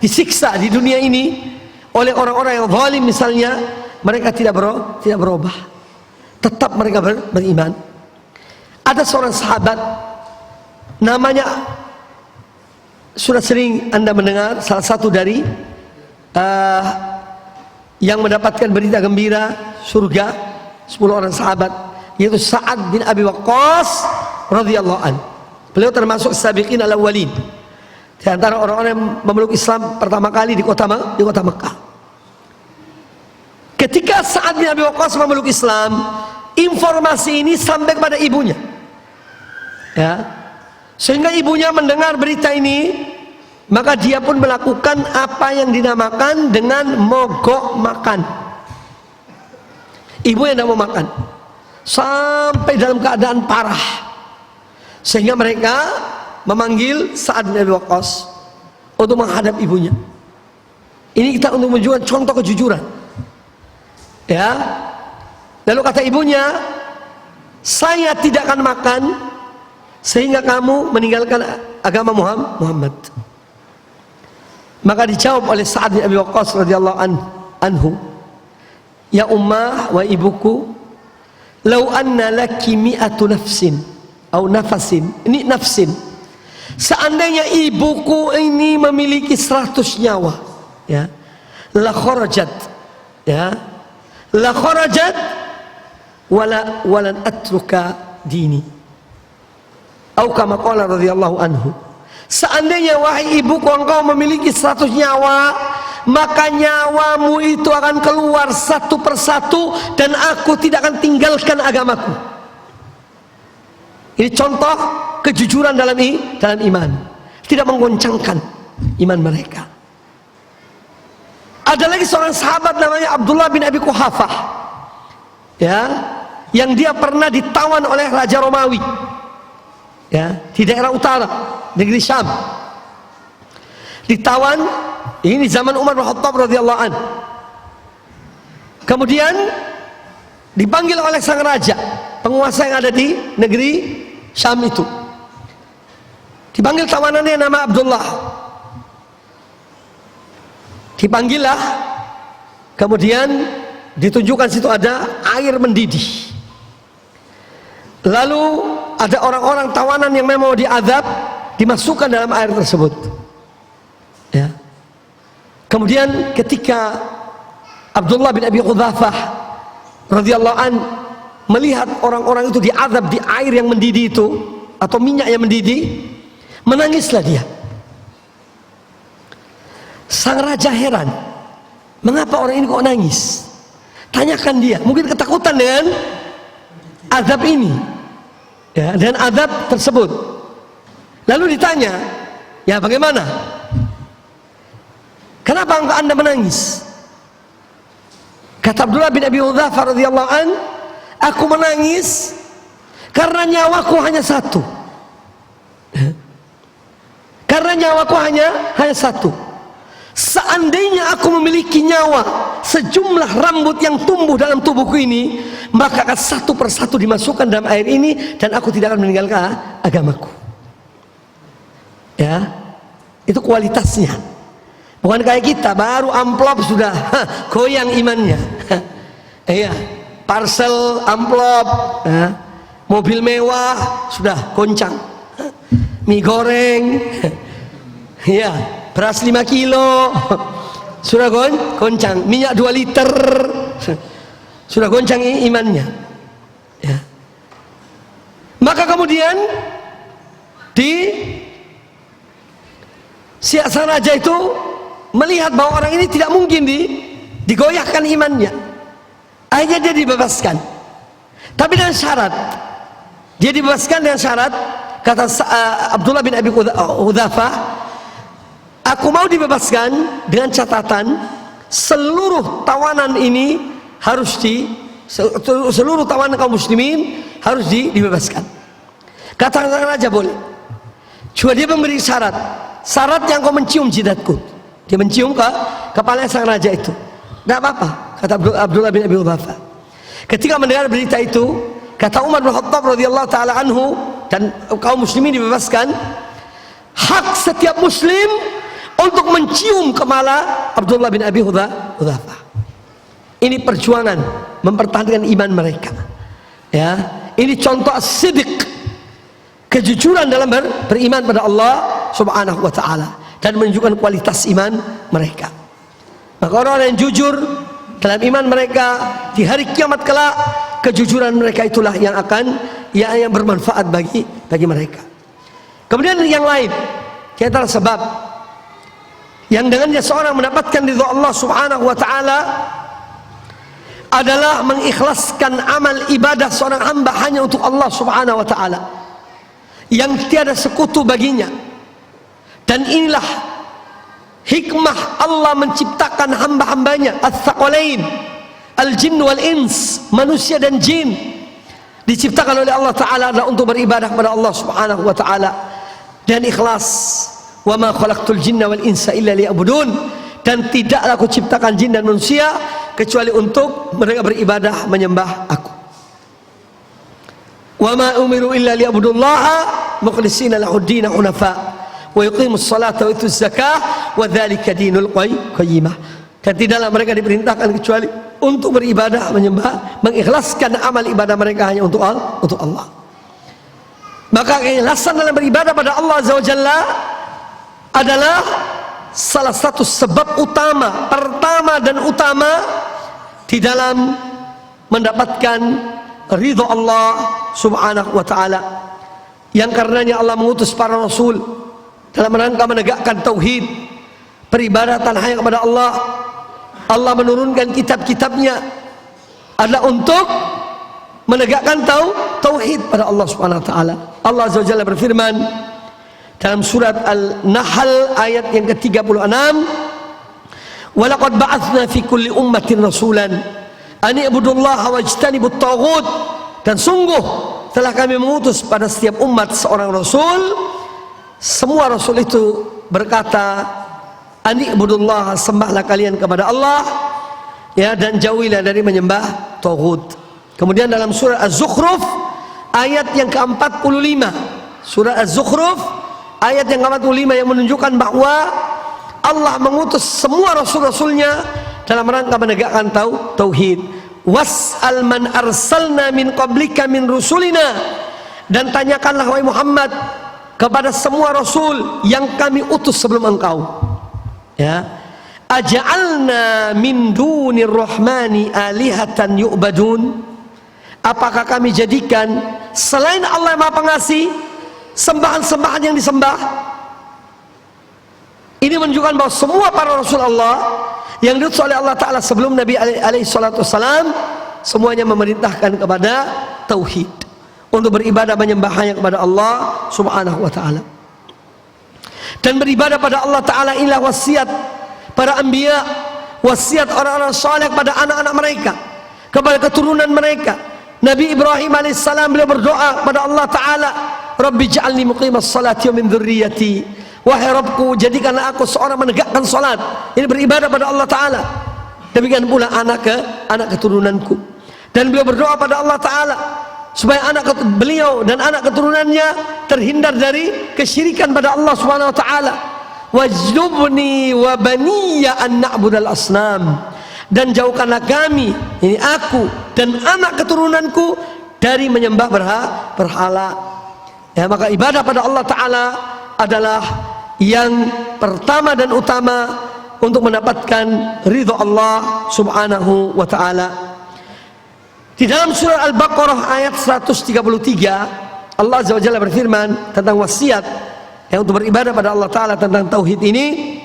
Speaker 1: disiksa di dunia ini oleh orang-orang yang zalim misalnya, mereka tidak berubah, tetap mereka beriman. Ada seorang sahabat namanya, sudah sering Anda mendengar, salah satu dari yang mendapatkan berita gembira surga, 10 orang sahabat, yaitu Sa'ad bin Abi Waqqas radhiyallahu an. Beliau termasuk sabiqin al-awwalin, di antara orang-orang yang memeluk Islam pertama kali di kota Mekah. Ketika Sa'ad bin Abi Waqqas memeluk Islam, informasi ini sampai kepada ibunya, ya, sehingga ibunya mendengar berita ini, maka dia pun melakukan apa yang dinamakan dengan mogok makan. Ibu yang tidak mau makan sampai dalam keadaan parah, sehingga mereka memanggil Sa'ad bin Abi Waqqas untuk menghadap ibunya. Ini kita untuk menunjukkan contoh kejujuran, ya. Lalu kata ibunya, saya tidak akan makan sehingga kamu meninggalkan agama Muhammad. Maka dijawab oleh Sa'ad bin Abi Waqqas radhiyallahu anhu, ya ummah, wa ibuku, "Lau anna laki mi'atu nafsin atau nafasin." Ini nafsin. Seandainya ibuku ini memiliki 100 nyawa, ya, la kharajat, ya, la kharajat walan atruka dini. Atau kama qala radhiyallahu anhu. Seandainya wahai ibuku engkau memiliki 100 nyawa, maka nyawamu itu akan keluar satu persatu dan aku tidak akan tinggalkan agamaku. Ini contoh kejujuran dalam iman, tidak menggoncangkan iman mereka. Ada lagi seorang sahabat namanya Abdullah bin Abi Quhafah, ya, yang dia pernah ditawan oleh Raja Romawi, ya, di daerah utara negeri Syam. Ditawan, ini zaman Umar bin Khattab radhiyallahu an. Kemudian dipanggil oleh sang raja, penguasa yang ada di negeri Syam itu. Dipanggil tawanannya nama Abdullah. Dipanggillah, kemudian ditunjukkan situ ada air mendidih. Lalu ada orang-orang tawanan yang memang diazab, dimasukkan dalam air tersebut, ya. Kemudian ketika Abdullah bin Abi Quhafah radhiyallahu an melihat orang-orang itu diazab di air yang mendidih itu atau minyak yang mendidih, menangislah dia. Sang raja heran, mengapa orang ini kok nangis? Tanyakan dia, mungkin ketakutan dengan azab ini, ya, dan azab tersebut. Lalu ditanya, ya bagaimana? Kenapa anda menangis? Kata Abdullah bin Abi Quhafah radhiyallahu an, aku menangis karena nyawaku hanya satu. Karena nyawaku hanya satu. Seandainya aku memiliki nyawa sejumlah rambut yang tumbuh dalam tubuhku ini, maka akan satu persatu dimasukkan dalam air ini dan aku tidak akan meninggalkan agamaku. Ya, itu kualitasnya. Bukan kayak kita baru amplop sudah goyang imannya. Iya, parcel amplop, mobil mewah sudah goncang, mie goreng, ya, beras 5 kilo sudah goncang, minyak 2 liter sudah goncang imannya, ya. Maka kemudian sang raja itu melihat bahwa orang ini tidak mungkin digoyahkan imannya. Akhirnya dia dibebaskan, tapi dengan syarat. Dia dibebaskan dengan syarat, kata Abdullah bin Abi Quhafah, aku mau dibebaskan dengan catatan seluruh tawanan ini harus seluruh tawanan kaum muslimin harus dibebaskan. Kata sang raja, boleh. Cuma dia memberi syarat yang kau mencium jidatku. Dia mencium ke kepala sang raja itu. Tidak apa-apa, kata Abdullah bin Abi Quhafah. Ketika mendengar berita itu, kata Umar bin Khattab radhiyallahu taala anhu, dan kaum muslimin dibebaskan, hak setiap muslim untuk mencium kepala Abdullah bin Abi Quhafah. Ini perjuangan mempertahankan iman mereka, ya. Ini contoh as-sidq, kejujuran dalam beriman pada Allah subhanahu wa ta'ala, dan menunjukkan kualitas iman mereka. Maka orang yang jujur dalam iman mereka di hari kiamat kelak, kejujuran mereka itulah yang akan yang bermanfaat bagi mereka. Kemudian yang lain, di antara sebab yang dengannya seorang mendapatkan ridha Allah subhanahu wa ta'ala adalah mengikhlaskan amal ibadah seorang hamba hanya untuk Allah subhanahu wa ta'ala, yang tiada sekutu baginya. Dan inilah hikmah Allah menciptakan hamba-hambanya ats-tsaqalain, al-jin wal ins, manusia dan jin, diciptakan oleh Allah Ta'ala adalah untuk beribadah kepada Allah subhanahu wa ta'ala dan ikhlas. Wa ma khalaqtul jinna wal insa illa liya'budun, dan tidaklah aku ciptakan jin dan manusia kecuali untuk mereka beribadah menyembah aku. Wa ma umiru illa liya'budullaha mukhlishina lahud-din hunafa wa yuqimus salata wa yutuz zakah wa dzalika dinul qayyimah. Dan tidaklah mereka diperintahkan kecuali untuk beribadah, menyembah, mengikhlaskan amal ibadah mereka hanya untuk Allah. Maka keikhlasan dalam beribadah pada Allah Azza wa Jalla adalah salah satu sebab utama, pertama dan utama di dalam mendapatkan ridha Allah Subhanahu wa taala. Yang karenanya Allah mengutus para rasul dalam rangka menegakkan tauhid, peribadatan hanya kepada Allah. Allah menurunkan kitab-kitabnya adalah untuk menegakkan tauhid pada Allah Subhanahu wa taala. Allah Azza wa Jalla berfirman dalam surat Al-Nahl ayat yang ke-36, "Wa laqad ba'atsna fi kulli ummatin rasulan an i'budullaha wajtanibut taghut." Dan sungguh telah kami mengutus pada setiap umat seorang rasul. Semua rasul itu berkata, "An i'budullaha," sembahlah kalian kepada Allah, ya, dan jauhilah dari menyembah taghut. Kemudian dalam surah Az-Zukhruf ayat yang ke-45, surah Az-Zukhruf ayat yang ke-45 yang menunjukkan bahwa Allah mengutus semua rasul-rasulnya dalam rangka menegakkan tauhid. Was'al man arsalna min qablika min rusulina, dan tanyakanlah wahai Muhammad kepada semua rasul yang kami utus sebelum engkau, ya, aja'alna min dunir rahmani alihatan yu'badun, apakah kami jadikan selain Allah yang Maha Pengasih sembahan-sembahan yang disembah? Ini menunjukkan bahwa semua para rasul Allah yang diutus oleh Allah Ta'ala sebelum Nabi alaihi salatu wassalam semuanya memerintahkan kepada tauhid, untuk beribadah menyembah hanya kepada Allah Subhanahu wa ta'ala. Dan beribadah pada Allah Ta'ala inilah wasiat para anbiya, wasiat orang-orang saleh kepada anak-anak mereka, kepada keturunan mereka. Nabi Ibrahim alaihissalam beliau berdoa kepada Allah Ta'ala, "Rabbi ja'alni muqimas salati wa min dzurriyyati." Wahai Rabbku, jadikanlah aku seorang menegakkan salat. Ini beribadah pada Allah Ta'ala. Demikian pula anak keturunanku. Dan beliau berdoa pada Allah Ta'ala supaya beliau dan anak keturunannya terhindar dari kesyirikan pada Allah Subhanahu wa taala. Wajnubni wa baniya an na'budal asnam, dan jauhkanlah kami, ini aku dan anak keturunanku, dari menyembah berhala. Ya, maka ibadah pada Allah Ta'ala adalah yang pertama dan utama untuk mendapatkan ridha Allah Subhanahu wa ta'ala. Di dalam surah Al-Baqarah ayat 133, Allah Azza wa Jalla berfirman tentang wasiat yang untuk beribadah pada Allah Ta'ala tentang tauhid ini.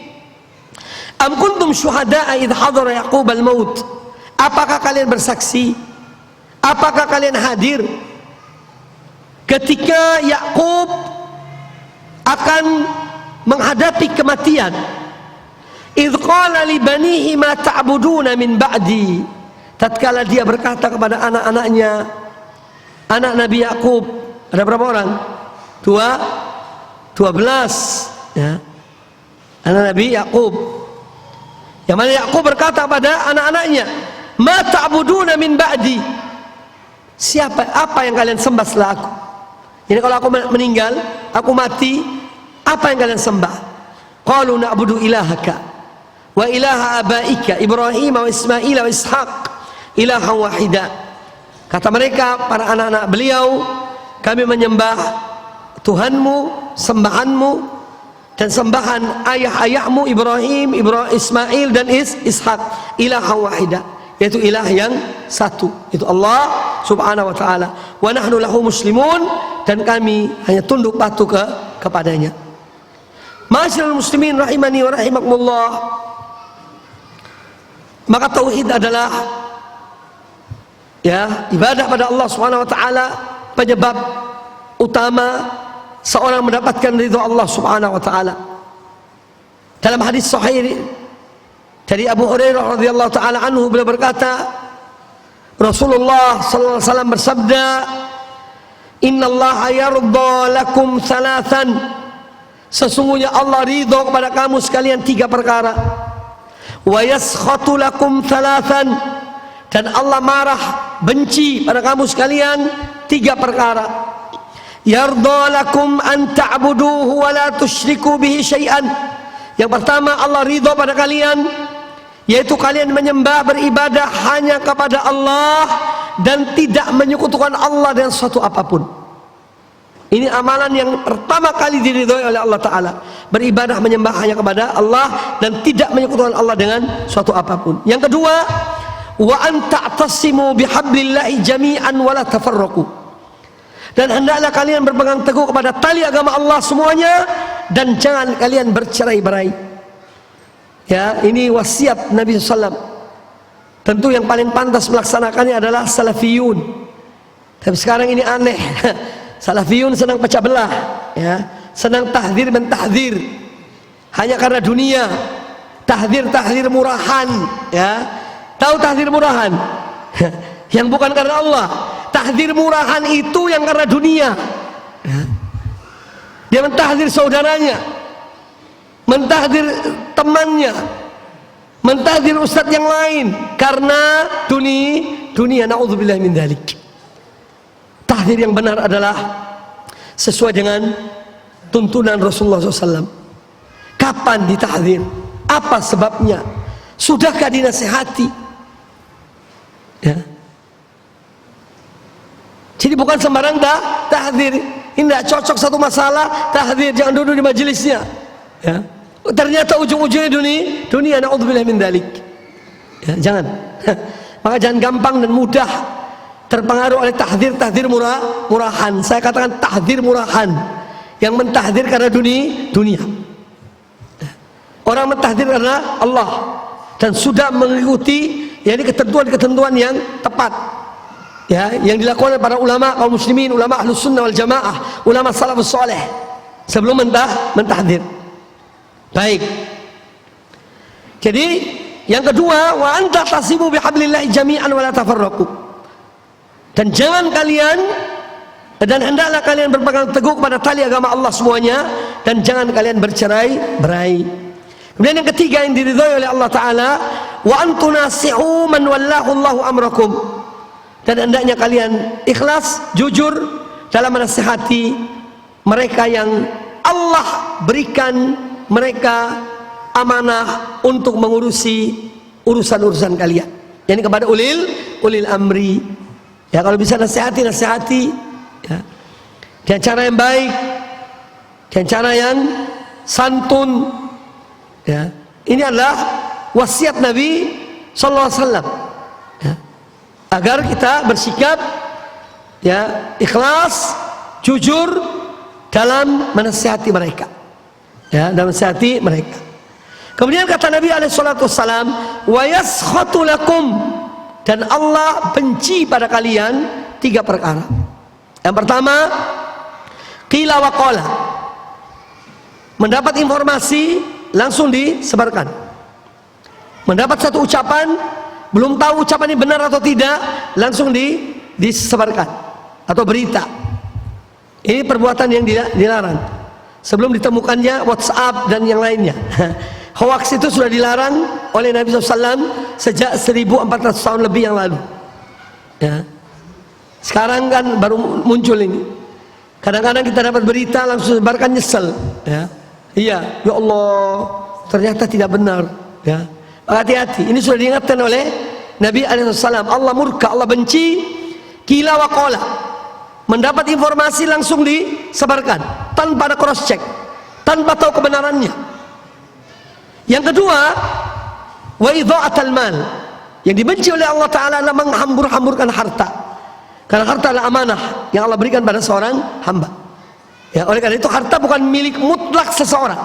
Speaker 1: Am kuntum syuhada'a idh hadara Yaqub al-maut, apakah kalian bersaksi, apakah kalian hadir ketika Yaqub akan menghadapi kematian? Idh qala li banihi ma ta'buduna min ba'di, tatkala dia berkata kepada anak-anaknya, anak Nabi Yaqub, ada berapa orang? 12, ya. Anak Nabi Yaqub, yang mana Yaqub berkata pada anak-anaknya, ma ta'buduna min ba'di, apa yang kalian sembah setelah aku? Jadi kalau aku meninggal, aku mati, apa yang kalian sembah? Qalu na'budu ilahaka wa ilaha abaika Ibrahim wa Ismail wa Ishaq ilaha wahida. Kata mereka, para anak-anak beliau, kami menyembah Tuhanmu, sembahanmu, dan sembahan ayah-ayahmu Ibrahim, Ismail dan Ishaq, ilaha wahida, yaitu ilah yang satu, itu Allah Subhanahu wa ta'ala. Wa nahnu lahu muslimun, dan kami hanya tunduk patuh kepadanya. Ma'asyiral muslimin rahimani wa rahimakumullah, maka tauhid adalah, ya, ibadah pada Allah Subhanahu wa ta'ala, penyebab utama seorang mendapatkan ridha Allah Subhanahu wa ta'ala. Dalam hadis sahih dari Abu Hurairah radhiyallahu taala anhu, beliau berkata, Rasulullah sallallahu alaihi wasallam bersabda, "Innallaha yardha lakum thalathan." Sesungguhnya Allah ridha kepada kamu sekalian 3 perkara. Wa yaskhatu lakum thalathan, dan Allah marah, benci pada kamu sekalian 3 perkara. Yardha lakum an ta'buduhu wa la tusyriku bihi syai'an. Yang pertama, Allah ridha pada kalian yaitu kalian menyembah beribadah hanya kepada Allah dan tidak menyekutukan Allah dengan suatu apapun. Ini amalan yang pertama kali diridhoi oleh Allah Ta'ala, beribadah menyembah hanya kepada Allah dan tidak menyekutukan Allah dengan suatu apapun. Yang kedua, wa an ta'tasimu bihablillahi jami'an wa la tafarraqu, dan hendaklah kalian berpegang teguh kepada tali agama Allah semuanya dan jangan kalian bercerai-berai. Ya, ini wasiat Nabi SAW. Tentu yang paling pantas melaksanakannya adalah salafiyun. Tapi sekarang ini aneh. Salafiyun senang pecah belah, ya, senang tahdzir mentahdzir hanya karena dunia. Tahdzir murahan, ya. Tahu tahdzir murahan? Yang bukan karena Allah. Tahdzir murahan itu yang karena dunia. Ya. Dia mentahdzir saudaranya, mentahdir temannya, mentahdir ustadz yang lain karena dunia. Na'udzubillah min dzalik. Tahdir yang benar adalah sesuai dengan tuntunan Rasulullah SAW. Kapan ditahdir? Apa sebabnya? Sudahkah dinasihati? Ya. Jadi bukan sembarang tahdir. Ini tidak cocok satu masalah, tahdir, jangan duduk di majelisnya. Ya. Ternyata ujung-ujungnya dunia. Na'udzubillah min dzalik. Ya, jangan. Maka jangan gampang dan mudah terpengaruh oleh tahdzir murahan. Saya katakan tahdzir murahan, yang mentahdzir karena dunia. Orang mentahdzir karena Allah dan sudah mengikuti ketentuan-ketentuan yang tepat, ya, yang dilakukan oleh para ulama kaum muslimin, ulama ahlus sunnah wal jamaah, ulama salafus saleh sebelum mentahdzir. Baik. Jadi yang kedua, wa anta tasimu bihablillahi jami'an wa la tafarraqu. Dan jangan kalian, dan hendaklah kalian berpegang teguh kepada tali agama Allah semuanya dan jangan kalian bercerai-berai. Kemudian yang ketiga yang diridhoi oleh Allah Ta'ala, wa antunasihu man wallahu Allahu amrakum. Dan hendaknya kalian ikhlas, jujur dalam menasihati mereka yang Allah berikan mereka amanah untuk mengurusi urusan-urusan kalian. Yani kepada ulil amri. Ya, kalau bisa nasihati, ya, dengan cara yang baik, dengan cara yang santun. Ya, ini adalah wasiat Nabi Sallallahu Alaihi Wasallam. Ya, agar kita bersikap, ya, ikhlas, jujur dalam menasihati mereka. Ya, dalam menasihati mereka. Kemudian kata Nabi alaihi salatu wassalam, wa yaskhatu lakum, dan Allah benci pada kalian 3 perkara. Yang pertama, qila wa qala, mendapat informasi langsung disebarkan. Mendapat satu ucapan, belum tahu ucapan ini benar atau tidak, langsung disebarkan atau berita. Ini perbuatan yang dilarang. Sebelum ditemukannya WhatsApp dan yang lainnya. Hoax itu sudah dilarang oleh Nabi SAW sejak 1400 tahun lebih yang lalu. Ya. Sekarang kan baru muncul ini. Kadang-kadang kita dapat berita langsung sebarkan, nyesel. Ya. Iya, ya Allah, ternyata tidak benar. Ya. Hati-hati. Ini sudah diingatkan oleh Nabi SAW. Allah murka, Allah benci. Qila wa qala, mendapat informasi langsung disebarkan tanpa ada cross check, tanpa tahu kebenarannya. Yang kedua, wa idha'atul mal, yang dibenci oleh Allah Ta'ala adalah menghambur-hamburkan harta. Karena harta adalah amanah yang Allah berikan pada seorang hamba. Ya, oleh karena itu harta bukan milik mutlak seseorang.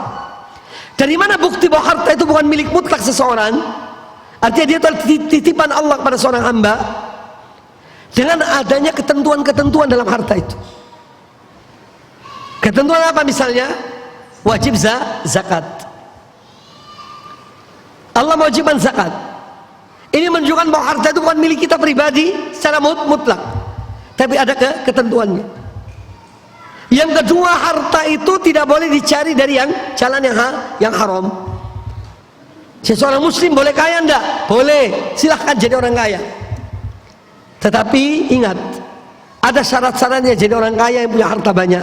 Speaker 1: Dari mana bukti bahwa harta itu bukan milik mutlak seseorang? Artinya dia adalah titipan Allah kepada seorang hamba. Dengan adanya ketentuan-ketentuan dalam harta itu. Ketentuan apa misalnya? Wajib zakat. Allah mewajibkan zakat. Ini menunjukkan bahwa harta itu bukan milik kita pribadi secara mutlak, tapi ada ketentuannya. Yang kedua, harta itu tidak boleh dicari dari jalan yang haram. Seorang muslim boleh kaya enggak? Boleh, silahkan jadi orang kaya. Tetapi ingat, ada syarat-syaratnya jadi orang kaya yang punya harta banyak.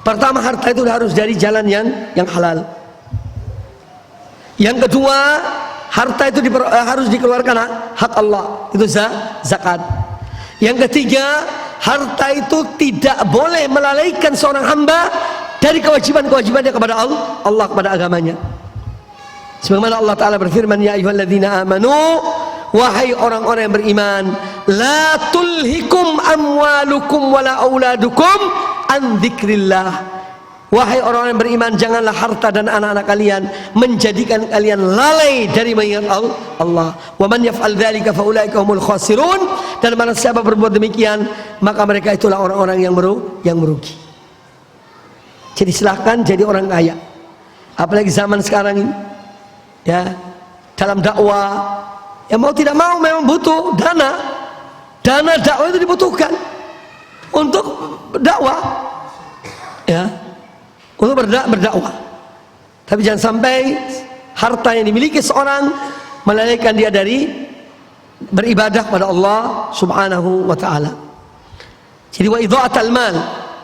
Speaker 1: Pertama, harta itu harus dari jalan yang halal. Yang kedua, harta itu harus dikeluarkan hak Allah, itu zakat. Yang ketiga, harta itu tidak boleh melalaikan seorang hamba dari kewajiban-kewajibannya kepada Allah, kepada agamanya. Sebagaimana Allah Ta'ala berfirman, ya ayyuhalladzina amanu, wahai orang-orang yang beriman, la tulhikum amwalukum wala auladukum an dzikrillah. Wahai orang yang beriman, janganlah harta dan anak-anak kalian menjadikan kalian lalai dari mengingat Allah. Wa man yaf'al dzalika fa ulaika humul khasirun. Dan barang siapa berbuat demikian, maka mereka itulah orang-orang yang merugi. Jadi silakan jadi orang kaya. Apalagi zaman sekarang ini, ya, dalam dakwah, ya mau tidak mau memang butuh dana dakwah itu dibutuhkan untuk dakwah, ya, untuk berdakwah. Tapi jangan sampai harta yang dimiliki seorang melalaikan dia dari beribadah pada Allah Subhanahu wa ta'ala. Jadi wa idha'atul mal,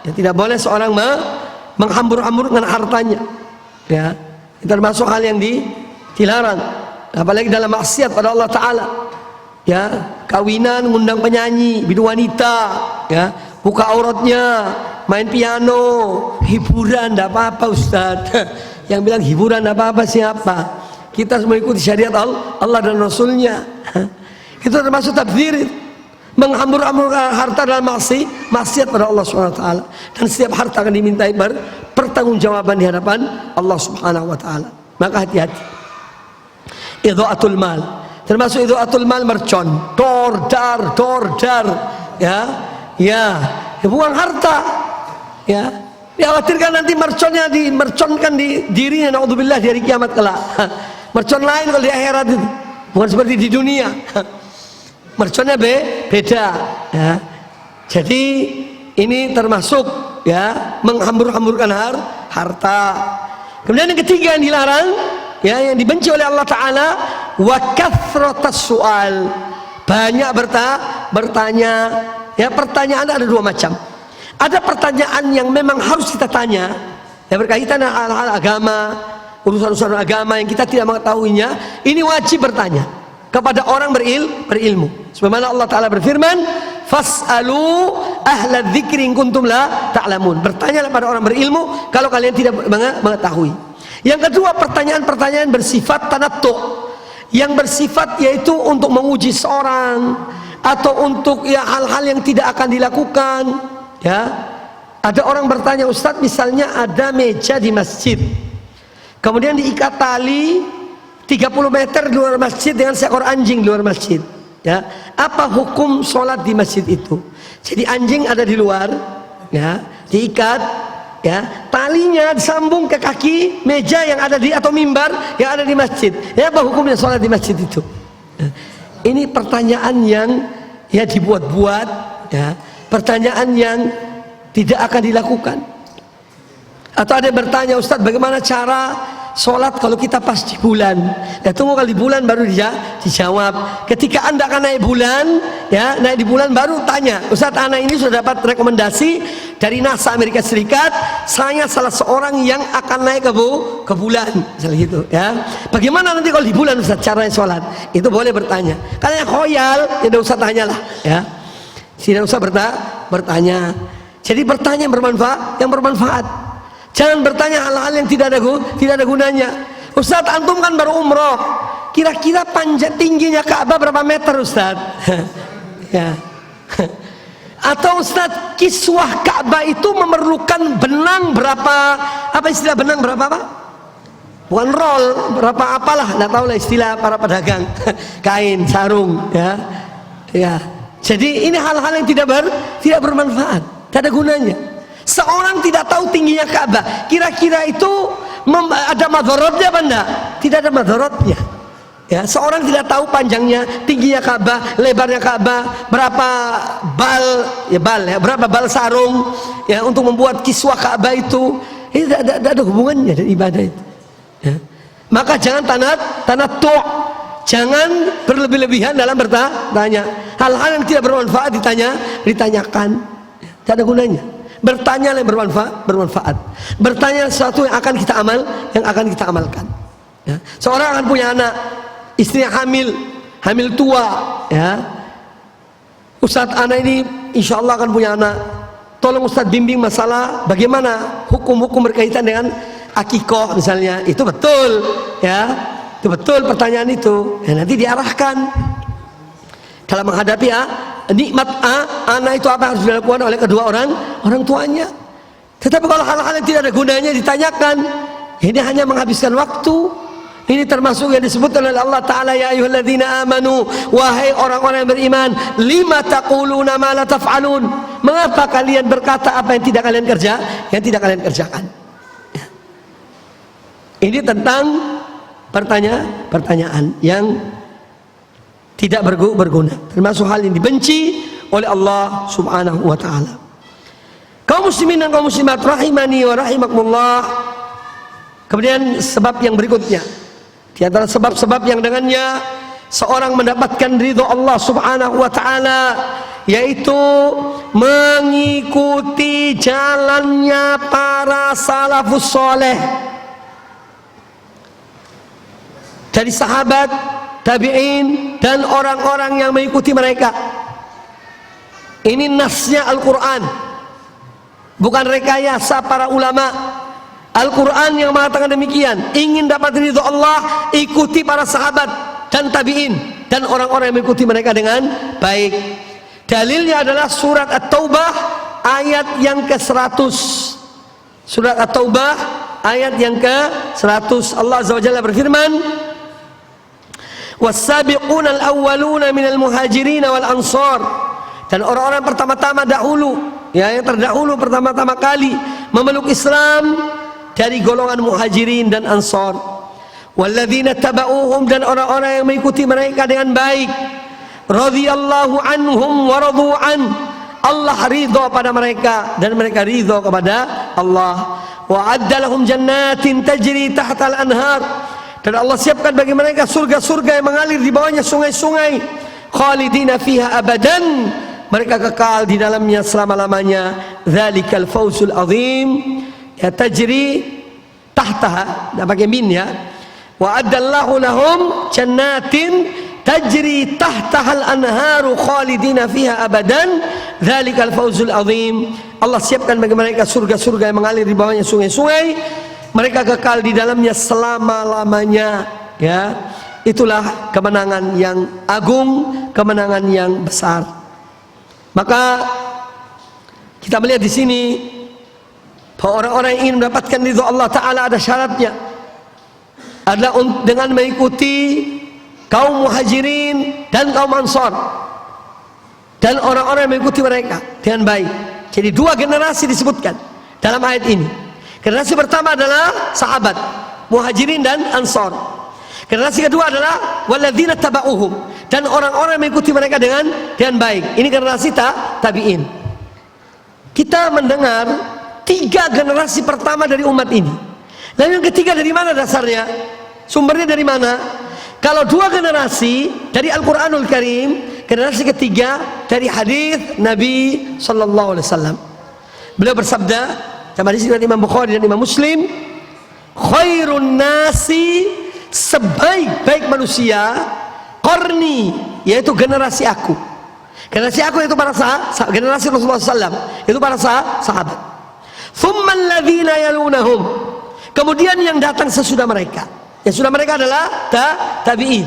Speaker 1: ya, tidak boleh seorang menghambur-hamburkan hartanya, ya, itu termasuk hal yang dilarang, apalagi dalam maksiat pada Allah Ta'ala, ya, kawinan, ngundang penyanyi, bidu wanita, ya, buka auratnya, main piano, hiburan, tidak apa-apa Ustaz. Yang bilang hiburan tidak apa-apa siapa? Kita semua ikuti syariat Allah dan Rasulnya. Itu termasuk tabdzir, menghambur-hamburkan harta dalam maksiat pada Allah SWT. Dan setiap harta akan dimintai pertanggungjawaban di hadapan Allah Subhanahu wa ta'ala. Maka hati-hati. Idha'atul mal, termasuk idha'atul mal mercon, dor dar, ya, buang harta, ya, dikhawatirkan nanti merconkan di dirinya, naudzubillah, di hari kiamat kelak. Mercon lain kalau di akhirat itu, bukan seperti di dunia. Merconnya beda, ya. Jadi ini termasuk, ya, menghambur-hamburkan harta. Kemudian yang ketiga yang dilarang, ya, yang dibenci oleh Allah Ta'ala, wa kathratas su'al, banyak bertanya, ya. Pertanyaan ada dua macam. Ada pertanyaan yang memang harus kita tanya, ya, berkaitan dengan hal-hal agama, urusan-urusan agama yang kita tidak mengetahuinya. Ini wajib bertanya kepada orang berilmu. Sebagaimana Allah Ta'ala berfirman, fas'alu ahla dzikri in kuntum la ta'lamun. Bertanyalah pada orang berilmu kalau kalian tidak mengetahui. Yang kedua, pertanyaan-pertanyaan bersifat tanattu, yang bersifat yaitu untuk menguji seorang atau untuk, ya, hal-hal yang tidak akan dilakukan, ya. Ada orang bertanya, Ustadz, misalnya ada meja di masjid, kemudian diikat tali 30 meter di luar masjid dengan seekor anjing di luar masjid, ya, apa hukum sholat di masjid itu? Jadi anjing ada di luar, ya, diikat, ya, talinya disambung ke kaki meja yang ada atau mimbar yang ada di masjid, ya, apa hukumnya sholat di masjid itu? Ini pertanyaan yang, ya, dibuat-buat, ya, pertanyaan yang tidak akan dilakukan. Atau ada yang bertanya, Ustadz, bagaimana cara sholat kalau kita pas di bulan? Ya, tunggu kali bulan baru dijawab. Ketika Anda akan naik bulan, ya, naik di bulan baru tanya, Ustadz, anak ini sudah dapat rekomendasi dari NASA Amerika Serikat, saya salah seorang yang akan naik ke bulan, misalnya gitu, ya. Bagaimana nanti kalau di bulan, Ustadz, caranya sholat? Itu boleh bertanya. Kalau yang khoyal, ya tidak usah tanyalah, ya, tidak usah bertanya. Jadi bertanya yang bermanfaat. Jangan bertanya hal-hal yang tidak ada gunanya. Ustaz, antum kan baru umroh, kira-kira tingginya Ka'bah berapa meter, Ustaz? Ya. Atau Ustaz, kiswah Ka'bah itu memerlukan benang berapa? Apa istilah benang berapa, Pak? Bukan roll, berapa apalah, nggak tahu lah istilah para pedagang. Kain, sarung, ya. Ya. Jadi ini hal-hal yang tidak bermanfaat, tidak ada gunanya. Seorang tidak tahu tingginya Ka'bah, kira-kira itu ada madharatnya apa enggak? Tidak ada madharatnya, ya. Seorang tidak tahu panjangnya, tingginya Ka'bah, lebarnya Ka'bah, berapa berapa bal sarung, ya, untuk membuat kiswah Ka'bah itu. Ini tidak ada hubungannya dengan ibadah itu, ya. Maka jangan tanattu', jangan berlebih-lebihan dalam bertanya. Hal-hal yang tidak bermanfaat ditanyakan, tidak ada gunanya. Bertanya yang bermanfaat. Bertanya sesuatu yang akan kita amalkan, ya. Seorang akan punya anak, istrinya hamil tua, ya. Ustadz, anak ini insya Allah akan punya anak. Tolong Ustadz bimbing masalah bagaimana hukum-hukum berkaitan dengan akikoh misalnya. Itu betul, ya. Itu betul pertanyaan itu. Ya, nanti diarahkan dalam menghadapi nikmat anak itu apa yang harus dilakukan oleh kedua orang tuanya. Tetapi kalau hal-hal yang tidak ada gunanya ditanyakan, ini hanya menghabiskan waktu. Ini termasuk yang disebut oleh Allah Ta'ala, ya ayyuhalladzina amanu, wahai orang-orang yang beriman, lima taquluna ma la taf'alun, mengapa kalian berkata apa yang tidak kalian kerjakan. Ini tentang pertanyaan yang tidak berguna, termasuk hal yang dibenci oleh Allah Subhanahu wa Ta'ala. Kaum muslimin dan kaum muslimat rahimani wa rahimakumullah. Kemudian sebab yang berikutnya, di antara sebab-sebab yang dengannya seorang mendapatkan ridho Allah Subhanahu wa Ta'ala, yaitu mengikuti jalannya para salafus soleh, dari sahabat, tabi'in, dan orang-orang yang mengikuti mereka. Ini nasnya Al-Quran, bukan rekayasa para ulama. Al-Quran yang mengatakan demikian. Ingin dapat ridho Allah, ikuti para sahabat dan tabi'in dan orang-orang yang mengikuti mereka dengan baik. Dalilnya adalah surat At-Taubah ayat yang ke-100. Surat At-Taubah ayat yang ke-100. Allah Azza wa Jalla berfirman, "Was-sabiquna al-awwaluna minal muhajirin wal ansar." Dan orang-orang pertama-tama dahulu, ya, yang terdahulu pertama-tama kali memeluk Islam dari golongan muhajirin dan ansar, walladzina taba'uhum, dan orang-orang yang mengikuti mereka dengan baik, radhiyallahu anhum wa radu an, Allah ridha pada mereka dan mereka ridha kepada Allah. Wa adda lahum jannatin tajri tahtal anhar, dan Allah siapkan bagi mereka surga-surga yang mengalir di bawahnya sungai-sungai, khalidina fiha abadan, mereka kekal di dalamnya selama-lamanya. Dzalikal fawzul azim, ya, tajri tahtaha, tidak pakai min, ya. Wa addallahu lahum jannatin tajri tahtahal anharu khalidina fiha abadan, dzalikal fawzul azim, Allah siapkan bagi mereka surga-surga yang mengalir di bawahnya sungai-sungai, mereka kekal di dalamnya selama-lamanya, ya. Itulah kemenangan yang agung, kemenangan yang besar. Maka kita melihat di sini bahwa orang-orang yang ingin mendapatkan ridho Allah Ta'ala ada syaratnya, adalah dengan mengikuti kaum muhajirin dan kaum ansar dan orang-orang yang mengikuti mereka dengan baik. Jadi dua generasi disebutkan dalam ayat ini. Generasi pertama adalah sahabat muhajirin dan ansar. Generasi kedua adalah walladzina taba'uhum, dan orang-orang yang mengikuti mereka dengan baik. Ini generasi tabi'in. Kita mendengar tiga generasi pertama dari umat ini. Lalu yang ketiga dari mana dasarnya? Sumbernya dari mana? Kalau dua generasi dari Al-Quranul Karim, generasi ketiga dari hadis Nabi Sallallahu Alaihi Wasallam. Beliau bersabda dalam hadis riwayat Imam Bukhari dan Imam Muslim, khairun nasi, sebaik-baik manusia, qarni, yaitu generasi aku. Generasi aku itu para sahabat, generasi Rasulullah SAW, itu para sahabat. Thumman ladzina yalunahum, kemudian yang datang sesudah mereka. Yang sudah mereka adalah tabi'in.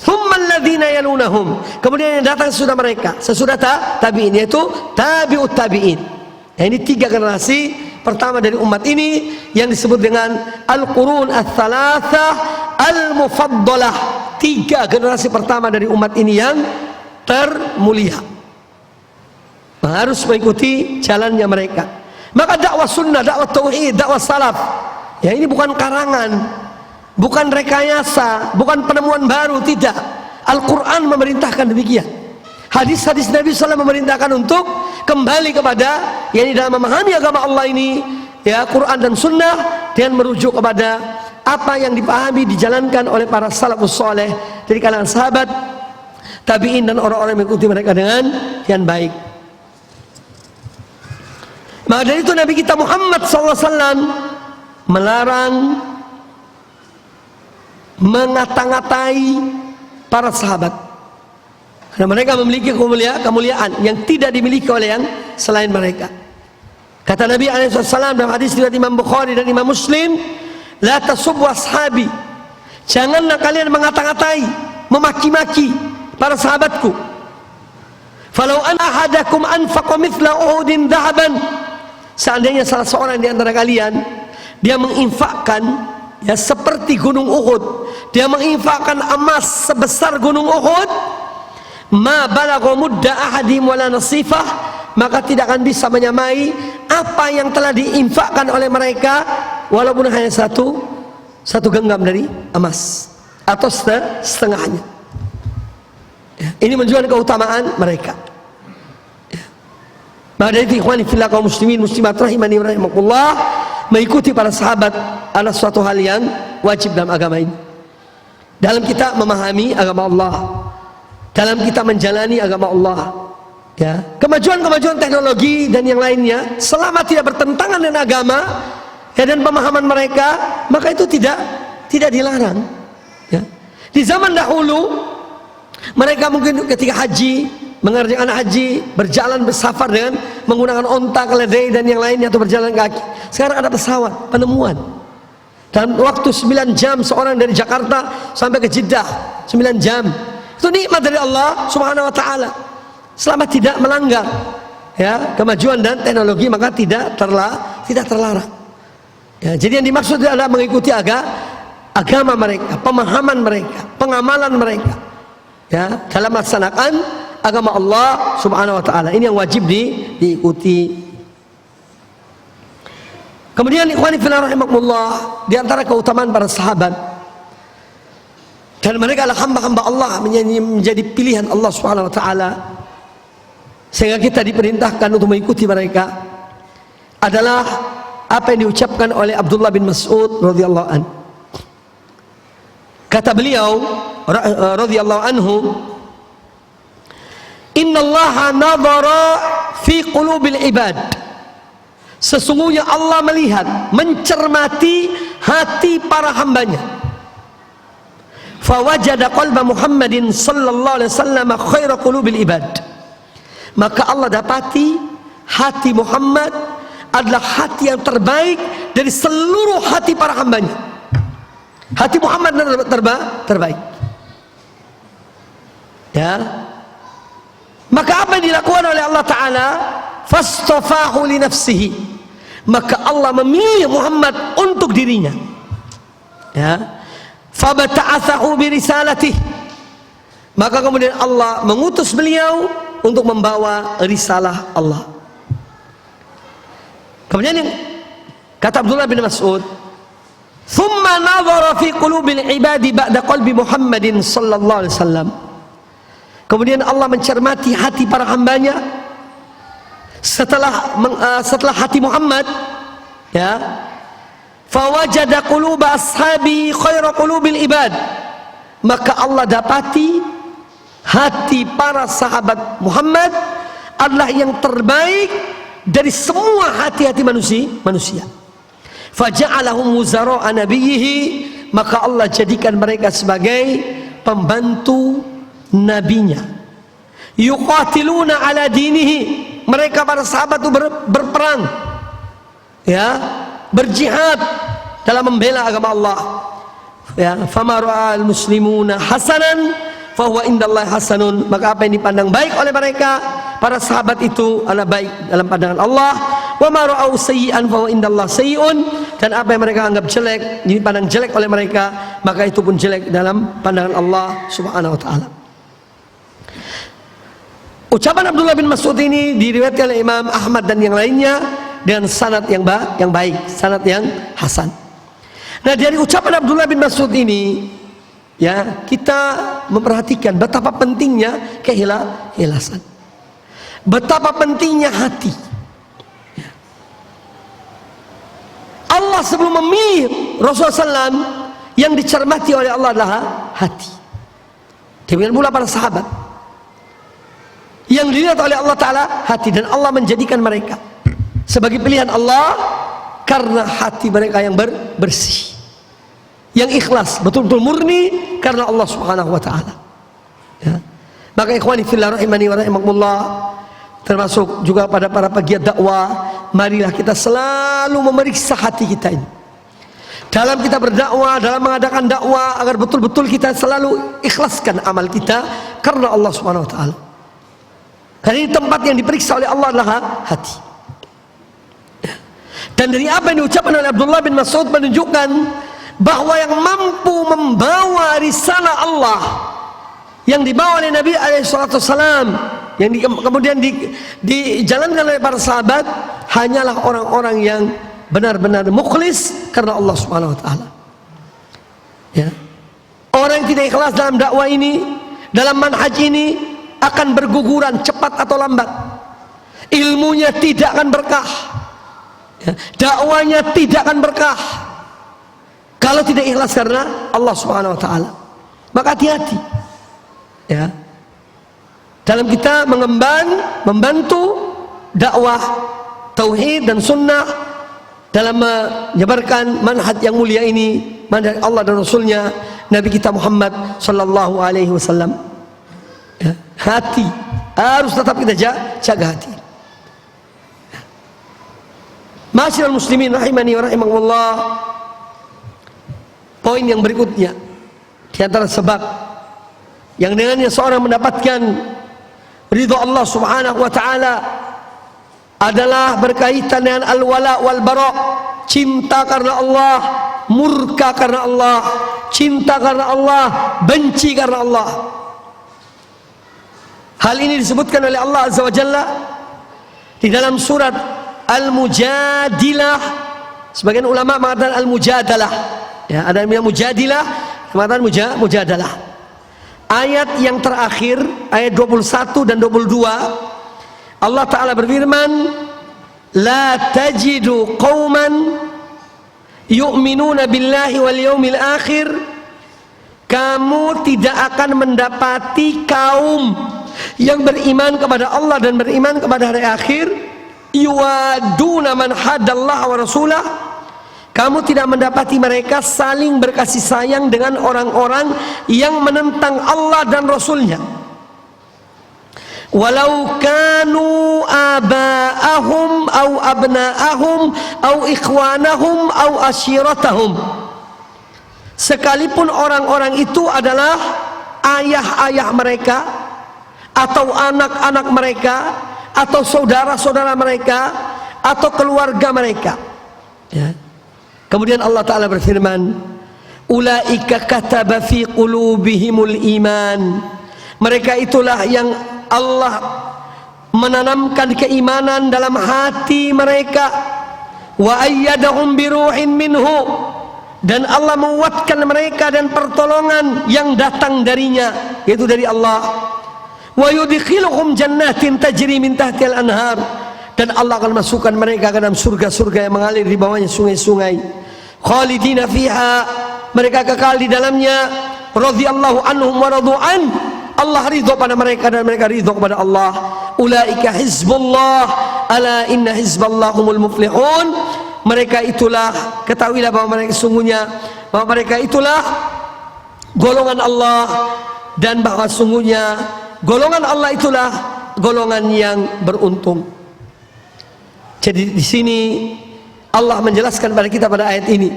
Speaker 1: Thumman ladzina yalunahum, kemudian yang datang sesudah mereka, sesudah tabi'in, yaitu tabi'ut tabi'in. Nah, ini tiga generasi pertama dari umat ini yang disebut dengan Al-Qurun Ats-Tsalatsah Al-Mufaddalah. Tiga generasi pertama dari umat ini yang termulia, harus mengikuti jalannya mereka. Maka dakwah sunnah, dakwah tauhid, dakwah salaf, ya, ini bukan karangan, bukan rekayasa, bukan penemuan baru, tidak. Al-Quran memerintahkan demikian. Hadis-hadis Nabi SAW memerintahkan untuk kembali kepada, yakni dalam memahami agama Allah ini, ya, Quran dan sunnah, dengan merujuk kepada apa yang dipahami, dijalankan oleh para salafus soleh dari kalangan sahabat, tabi'in, dan orang-orang yang mengikuti mereka dengan baik. Maka dari itu Nabi kita Muhammad SAW melarang mengata-ngatai para sahabat, karena mereka memiliki kemuliaan yang tidak dimiliki oleh yang selain mereka. Kata Nabi SAW dalam hadis riwayat Imam Bukhari dan Imam Muslim, la tasubbu ashabi, janganlah kalian mengata-ngatai, memaki-maki para sahabatku. Falau an ahadakum anfaqa mithla uhudin dhahaban, seandainya salah seorang di antara kalian dia menginfakkan ya seperti gunung Uhud, dia menginfakkan emas sebesar gunung Uhud, ma balagha mudda ahadim wala nasifah, maka tidak akan bisa menyamai apa yang telah diinfakkan oleh mereka, walaupun hanya satu genggam dari emas atau setengahnya. Ya, ini menunjukkan keutamaan mereka. Ya. Maka dari itu ikhwani fillah kaum muslimin muslimat rahimani wa rahimakumullah, mengikuti para sahabat adalah suatu hal yang wajib dalam agama ini. Dalam kita memahami agama Allah, dalam kita menjalani agama Allah, ya, kemajuan-kemajuan teknologi dan yang lainnya selama tidak bertentangan dengan agama ya, dan pemahaman mereka, maka itu tidak dilarang ya. Di zaman dahulu mereka mungkin ketika haji, mengerjakan haji, berjalan bersafar dengan menggunakan onta, keledai dan yang lainnya, atau berjalan kaki. Sekarang ada pesawat penemuan, dalam waktu 9 jam seorang dari Jakarta sampai ke Jeddah 9 jam. Itu nikmat dari Allah Subhanahu wa taala. Selama tidak melanggar ya kemajuan dan teknologi, maka tidak terlarang. Ya, jadi yang dimaksud adalah mengikuti agama mereka, pemahaman mereka, pengamalan mereka ya dalam melaksanakan agama Allah Subhanahu wa taala. Ini yang wajib diikuti. Kemudian ikhwani fillah rahimakumullah, di antara keutamaan para sahabat, dan mereka adalah hamba-hamba Allah, menjadi pilihan Allah Subhanahu wa taala, sehingga kita diperintahkan untuk mengikuti mereka, adalah apa yang diucapkan oleh Abdullah bin Mas'ud radhiyallahu anhu. Kata beliau radhiyallahu anhu, innallaha nadhara fi qulubil ibad, sesungguhnya Allah melihat, mencermati hati para hambanya. Fawajada qalba Muhammadin sallallahu alaihi wasallam khaira qulubil ibad, maka Allah dapati hati Muhammad adalah hati yang terbaik dari seluruh hati para hambanya. Hati Muhammad terbaik ya. Maka apa yang dilakukan oleh Allah Ta'ala? Fastafahu li nafsihi, maka Allah memilih Muhammad untuk dirinya ya. Fabata'athahu bi risalatih, maka kemudian Allah mengutus beliau untuk membawa risalah Allah. Kemudian yang kata Abdullah bin Mas'ud, thumma nadhara fi qulubil ibadi ba'da qalbi Muhammadin sallallahu alaihi wasallam, kemudian Allah mencermati hati para hambanya setelah hati Muhammad ya. Fawajada quluba ashabi khaira qulubil ibad, maka Allah dapati hati para sahabat Muhammad adalah yang terbaik dari semua hati-hati manusia. Faja'alahum wuzara'a nabiyhi, maka Allah jadikan mereka sebagai pembantu nabinya. Yuqatiluna ala dinihi, mereka para sahabat itu berperang ya, berjihad dalam membela agama Allah ya. Fama ra'al muslimuna hasanan fahuwa indallahi hasanun, maka apa yang dipandang baik oleh mereka para sahabat itu adalah baik dalam pandangan Allah. Wa ma ra'au sayyi'an fahuwa indallahi sayyi'un, dan apa yang mereka anggap jelek, dipandang jelek oleh mereka, maka itu pun jelek dalam pandangan Allah Subhanahu wa taala. Ucapan Abdullah bin Mas'ud ini diriwayatkan oleh Imam Ahmad dan yang lainnya dengan sanad yang baik, sanad yang hasan. Nah, dari ucapan Abdullah bin Mas'ud ini ya, kita memperhatikan betapa pentingnya keikhlasan, betapa pentingnya hati. Allah sebelum memilih Rasulullah SAW, yang dicermati oleh Allah adalah hati. Demikian pula para sahabat, yang dilihat oleh Allah Ta'ala hati, dan Allah menjadikan mereka sebagai pilihan Allah karena hati mereka yang bersih, yang ikhlas, betul-betul murni karena Allah Subhanahu wa taala. Ya. Maka ikhwani fillah rahimani wa rahimakumullah, termasuk juga pada para pegiat dakwah, marilah kita selalu memeriksa hati kita ini. Dalam kita berdakwah, dalam mengadakan dakwah, agar betul-betul kita selalu ikhlaskan amal kita karena Allah Subhanahu wa taala. Karena ini tempat yang diperiksa oleh Allah adalah hati. Dan dari apa yang diucapkan oleh Abdullah bin Mas'ud menunjukkan bahwa yang mampu membawa risalah Allah yang dibawa oleh Nabi SAW, yang kemudian dijalankan oleh para sahabat, hanyalah orang-orang yang benar-benar mukhlis karena Allah Subhanahu wa taala. Ya. Orang yang tidak ikhlas dalam dakwah ini, dalam manhaj ini, akan berguguran cepat atau lambat. Ilmunya tidak akan berkah. Ya. Dakwanya tidak akan berkah kalau tidak ikhlas karena Allah Subhanahu wa taala. Maka hati-hati. Ya. Dalam kita membantu dakwah tauhid dan sunnah, dalam menyebarkan manhaj yang mulia ini, manhaj Allah dan Rasulnya Nabi kita Muhammad sallallahu alaihi wasallam. Ya. Hati harus tetap kita jaga hati. Ma'asyiral muslimin rahimani wa rahimakumullah. Poin yang berikutnya di antara sebab yang dengannya seorang mendapatkan ridha Allah Subhanahu wa taala adalah berkaitan dengan al-wala wal bara, cinta karena Allah, murka karena Allah, cinta karena Allah, benci karena Allah. Hal ini disebutkan oleh Allah Azza wa Jalla di dalam surat Al-Mujadilah. Sebagian ulama mengatakan Al-Mujadalah. Ya, ada yang bilang Mujadilah, mengatakan Mujadalah. Ayat yang terakhir, ayat 21 dan 22, Allah Ta'ala berfirman, La tajidu qawman yu'minuna billahi wal yawmil akhir. Kamu tidak akan mendapati kaum yang beriman kepada Allah dan beriman kepada hari akhir, yuwaduna man hadallah wa rasulah. Kamu tidak mendapati mereka saling berkasih sayang dengan orang-orang yang menentang Allah dan Rasulnya. Walau kanu aba'ahum au abna'ahum au ikhwanahum au asyiratahum. Sekalipun orang-orang itu adalah ayah-ayah mereka, atau anak-anak mereka, atau saudara-saudara mereka, atau keluarga mereka. Ya. Kemudian Allah Ta'ala berfirman, Ulaika kataba fi qulubihimul iman. Mereka itulah yang Allah menanamkan keimanan dalam hati mereka. Wa ayyadahum biruhin minhu. Dan Allah menguatkan mereka dan pertolongan yang datang darinya, yaitu dari Allah. Wa yudkhiluhum jannatin tajri min tahtiha al-anhar. Dan Allah akan masukkan mereka ke dalam surga-surga yang mengalir di bawahnya sungai-sungai. Khalidina fiha, mereka kekal di dalamnya. Radhiyallahu anhum wa radu'an, Allah ridho pada mereka dan mereka ridho kepada Allah. Ulaika hizbullah, ala inna hizballahumul muflihun. Mereka itulah, ketahuilah bahwa mereka sungguhnya, bahwa mereka itulah golongan Allah, dan bahwa sungguhnya golongan Allah itulah golongan yang beruntung. Jadi di sini Allah menjelaskan pada kita pada ayat ini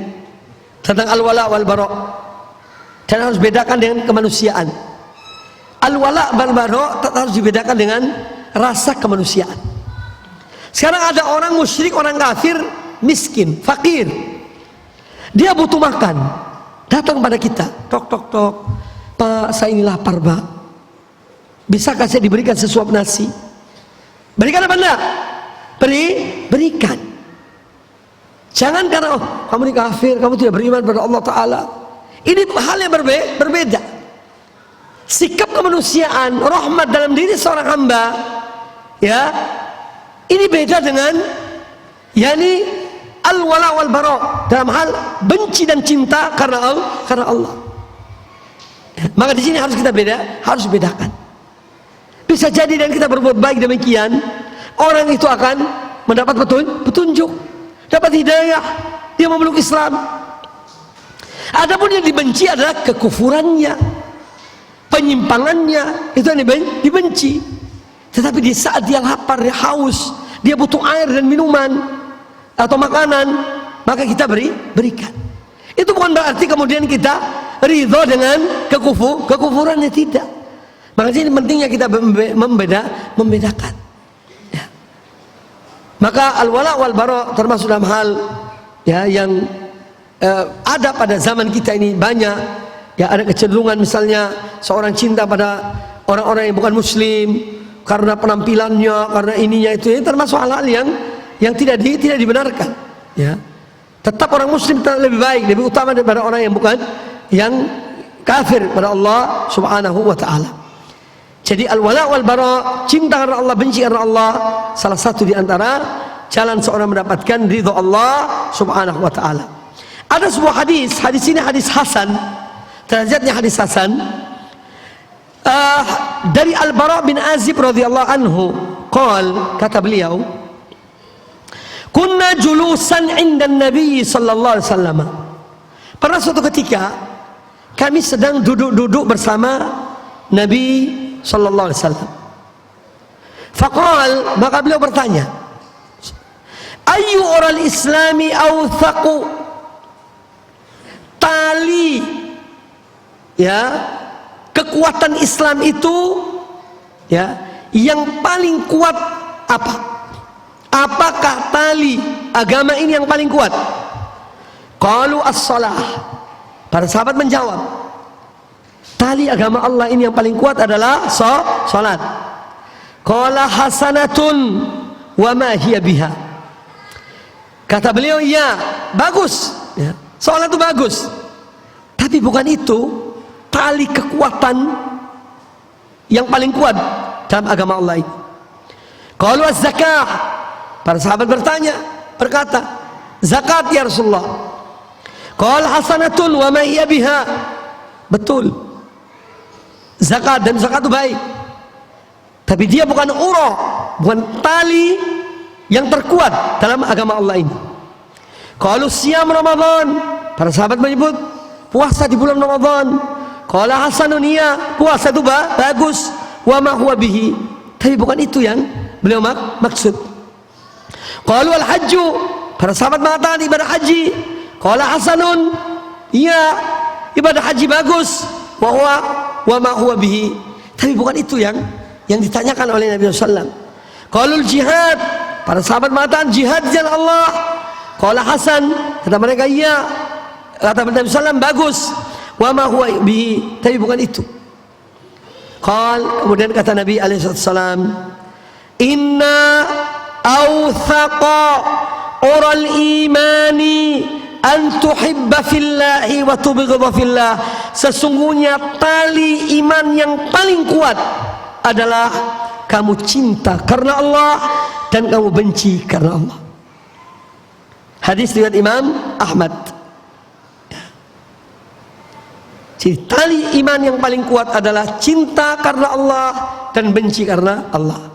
Speaker 1: tentang al-wala wal bara, dan harus bedakan dengan kemanusiaan. Al-wala wal bara harus dibedakan dengan rasa kemanusiaan. Sekarang ada orang musyrik, orang kafir, miskin, fakir, dia butuh makan, datang pada kita, tok tok tok, Pak, saya ini lapar, Pak, bisakah saya diberikan sesuap nasi? Berikan apa enggak? Berikan. Jangan karena kamu ini kafir, kamu tidak beriman pada Allah Ta'ala. Ini hal yang berbeda. Sikap kemanusiaan, rahmat dalam diri seorang hamba, ya, ini beda dengan yakni al-wala wal bara, dalam hal benci dan cinta karena Allah. Ya, maka di sini harus kita bedakan. Bisa jadi dan kita berbuat baik demikian, orang itu akan mendapat petunjuk, dapat hidayah, dia memeluk Islam. Adapun yang dibenci adalah kekufurannya, penyimpangannya, itu yang dibenci. Tetapi di saat dia lapar, dia haus, dia butuh air dan minuman atau makanan, maka kita berikan. Itu bukan berarti kemudian kita ridho dengan kekufurannya, tidak. Makanya ini pentingnya kita membedakan. Ya. Maka al-wala wal bara termasuk dalam hal ya yang ada pada zaman kita ini banyak. Ya, ada kecenderungan misalnya seorang cinta pada orang-orang yang bukan muslim karena penampilannya, karena ininya itu, ini termasuk hal-hal yang tidak dibenarkan. Ya. Tetap orang muslim lebih baik, lebih utama daripada orang yang bukan, yang kafir pada Allah Subhanahu wa taala. Jadi al-wala wal bara, cinta karena Allah, benci karena Allah, salah satu di antara jalan seorang mendapatkan ridha Allah Subhanahu wa taala. Ada sebuah hadis ini hadis hasan, derajatnya hadis hasan, dari Al-Bara bin Azib radhiyallahu anhu, kata beliau, kunna julusan inda Nabi sallallahu alaihi wasallam. Pernah suatu ketika kami sedang duduk-duduk bersama Nabi sallallahu alaihi wasallam. Faqal, maka beliau bertanya, ayyu oral islami awthaqu, tali ya kekuatan Islam itu ya yang paling kuat apa? Apakah tali agama ini yang paling kuat? Qalu as-shalah. Para sahabat menjawab, tali agama Allah ini yang paling kuat adalah salat. Qala hasanatun wa ma hiya biha. Kata beliau, ya, bagus ya. Salat itu bagus, tapi bukan itu tali kekuatan yang paling kuat dalam agama Allah ini. Qalu az-zakah. Para sahabat berkata, zakat ya Rasulullah. Qala hasanatun wa ma hiya biha. Betul, zakat, dan zakat itu baik, tapi dia bukan urah, bukan tali yang terkuat dalam agama Allah ini. Qalu siyam Ramadan. Para sahabat menyebut puasa di bulan Ramadan. Qala hasanun, iya, puasa itu bagus, wa ma huwa bihi, tapi bukan itu yang beliau maksud. Qalu al hajju. Para sahabat mengatakan ibadah haji. Qala hasanun, iya, ibadah haji bagus, wa ma huwa bihi, tapi bukan itu yang ditanyakan oleh Nabi sallallahu alaihi wasallam. Qalul jihad. Para sahabat mengatakan jihad di jalan Allah. Qala hasan, kata mereka, iya, kata Nabi sallallahu bagus, wa ma huwa bihi, tapi bukan itu. Kemudian kata Nabi alaihi wasallam, inna awthaqa ural imani an tuhibba fillahi wa tubghidha fillah. Sesungguhnya tali iman yang paling kuat adalah kamu cinta karena Allah dan kamu benci karena Allah. Hadis riwayat Imam Ahmad. Jadi tali iman yang paling kuat adalah cinta karena Allah dan benci karena Allah.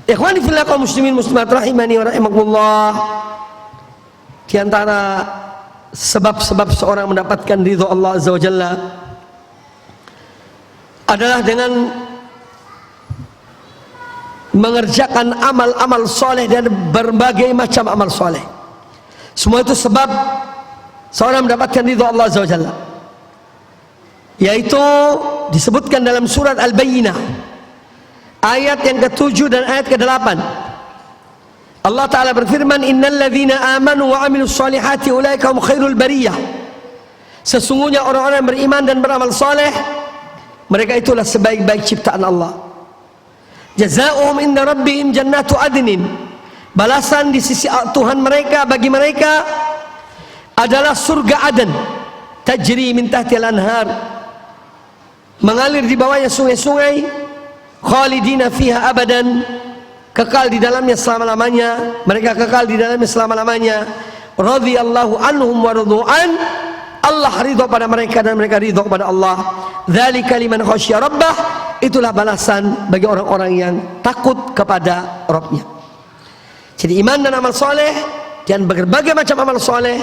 Speaker 1: Ikhwani fillah kaum muslimin muslimat rahimani wa rahimakumullah, di antara sebab-sebab seorang mendapatkan ridha Allah azza wa jalla adalah dengan mengerjakan amal-amal soleh dan berbagai macam amal soleh. Semua itu sebab seorang mendapatkan ridha Allah azza wa jalla, yaitu disebutkan dalam surat Al-Bayyinah ayat yang ke-7 dan ayat ke-8. Allah Ta'ala berfirman, innal ladzina amanu wa amilus solihati ulaika hum khairul bariyah. Sesungguhnya orang-orang yang beriman dan beramal soleh, mereka itulah sebaik-baik ciptaan Allah. Jazaohum inda rabbihim jannatu adnin. Balasan di sisi Tuhan mereka bagi mereka adalah surga Aden, tajri min tahtil anhar, mengalir di bawahnya sungai-sungai, khalidina fiha abadan, kekal di dalamnya selama-lamanya. Mereka kekal di dalamnya selama-lamanya. Radhiyallahu anhum wa radu'an. Allah ridha pada mereka dan mereka ridha kepada Allah. Dzalika liman khasyya rabbah. Itulah balasan bagi orang-orang yang takut kepada Rabbnya. Jadi iman dan amal soleh dan berbagai macam amal soleh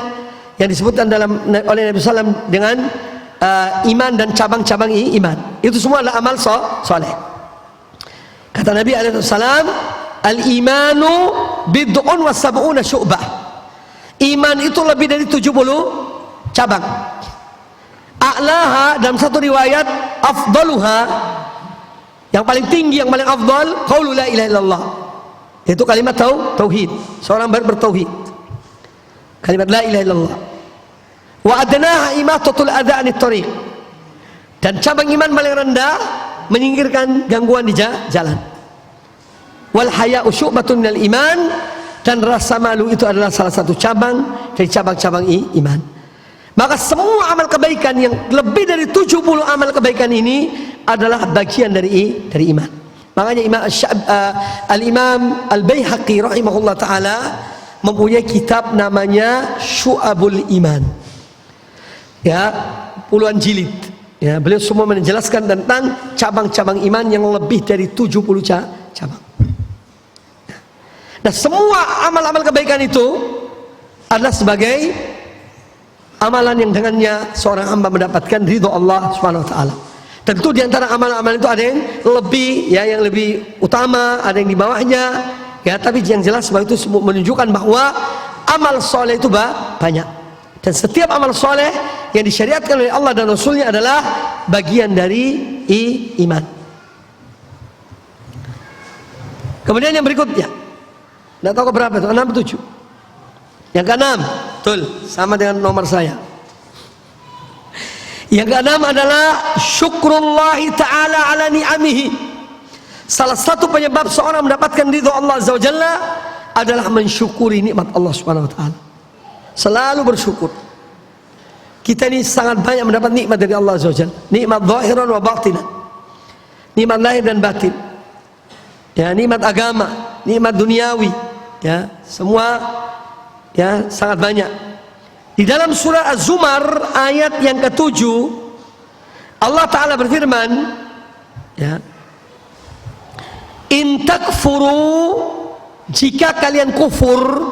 Speaker 1: yang disebutkan oleh Nabi SAW dengan iman dan cabang-cabang iman. Itu semua adalah amal soleh. Kata Nabi SAW, al-imanu bid'un wa sab'una syu'bah. Iman itu lebih dari 70 cabang. A'laha, dalam satu riwayat, afdaluha, yang paling tinggi, yang paling afdal, qaulu la ilaha illallah. Itu kalimat tauhid. Seorang bertauhid. Kalimat la ilaha illallah. Wa adnaha imatatul adza anit thariq. Dan cabang iman paling rendah menyingkirkan gangguan di jalan. Wal haya'u syu'batun minal iman, dan rasa malu itu adalah salah satu cabang dari cabang-cabang iman. Maka semua amal kebaikan yang lebih dari 70 amal kebaikan ini adalah bagian dari iman. Makanya Al-Imam Al-Baihaqi rahimahullah ta'ala mempunyai kitab namanya Syu'abul Iman, ya, puluhan jilid, ya. Beliau semua menjelaskan tentang cabang-cabang iman yang lebih dari 70 cabang. Nah, semua amal-amal kebaikan itu adalah sebagai amalan yang dengannya seorang hamba mendapatkan ridho Allah Subhanahu wa taala. Tentu di antara amalan-amalan itu ada yang lebih, ya, yang lebih utama, ada yang di bawahnya, ya, tapi yang jelas bahwa itu menunjukkan bahwa amal soleh itu banyak. Dan setiap amal soleh yang disyariatkan oleh Allah dan Rasulnya adalah bagian dari iman. Kemudian yang berikutnya, tidak tahu berapa itu, 6 atau 7. Yang ke-6, betul, sama dengan nomor saya. Yang ke-6 adalah syukrullahi ta'ala ala ni'amihi. Salah satu penyebab seorang mendapatkan ridho Allah Azza wa Jalla adalah mensyukuri nikmat Allah Subhanahu wa taala. Selalu bersyukur. Kita ini sangat banyak mendapat nikmat dari Allah Azza wa Jalla. Nikmat zahiran wa batinan. Nikmat lahir dan batin. Ya, nikmat agama, nikmat duniawi, ya, semua, ya, sangat banyak. Di dalam surah Az-Zumar ayat yang ke-7 Allah Ta'ala berfirman, ya, in takfuru, jika kalian kufur,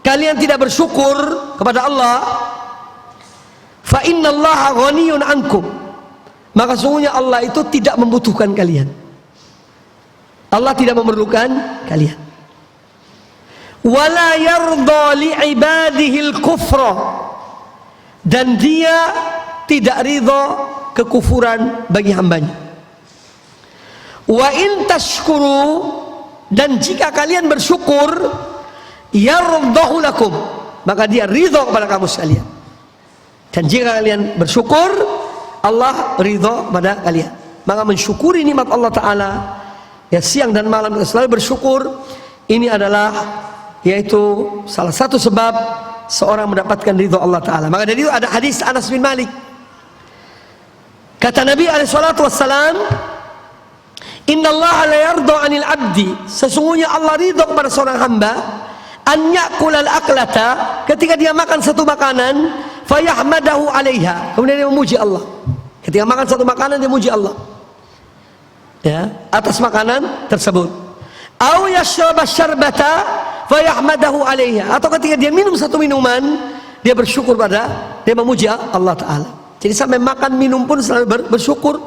Speaker 1: kalian tidak bersyukur kepada Allah, fa innallaha ghaniyun ankum, maka sungguhnya Allah itu tidak membutuhkan kalian. Allah tidak memerlukan kalian. Wala yarda li ibadihil kufra, dan dia tidak ridha kekufuran bagi hambanya. Wa in tashkuru, dan jika kalian bersyukur, yardahu lakum, maka dia ridha kepada kamu sekalian. Dan jika kalian bersyukur, Allah ridha pada kalian. Maka mensyukuri nikmat Allah Ta'ala, ya, siang dan malam selalu bersyukur, ini adalah, yaitu salah satu sebab seorang mendapatkan ridho Allah Ta'ala. Maka dari itu ada hadis Anas bin Malik. Kata Nabi SAW, inna Allah la yarda anil abdi, sesungguhnya Allah ridho kepada seorang hamba, an ya'kulal aklata, ketika dia makan satu makanan, fayahmadahu alaiha, kemudian dia memuji Allah. Ketika makan satu makanan dia memuji Allah, ya, atas makanan tersebut. Au yashraba syarbata fayahmadahu alaiha, atau ketika dia minum satu minuman dia bersyukur pada, dia memuji Allah Ta'ala. Jadi sampai makan minum pun selalu bersyukur.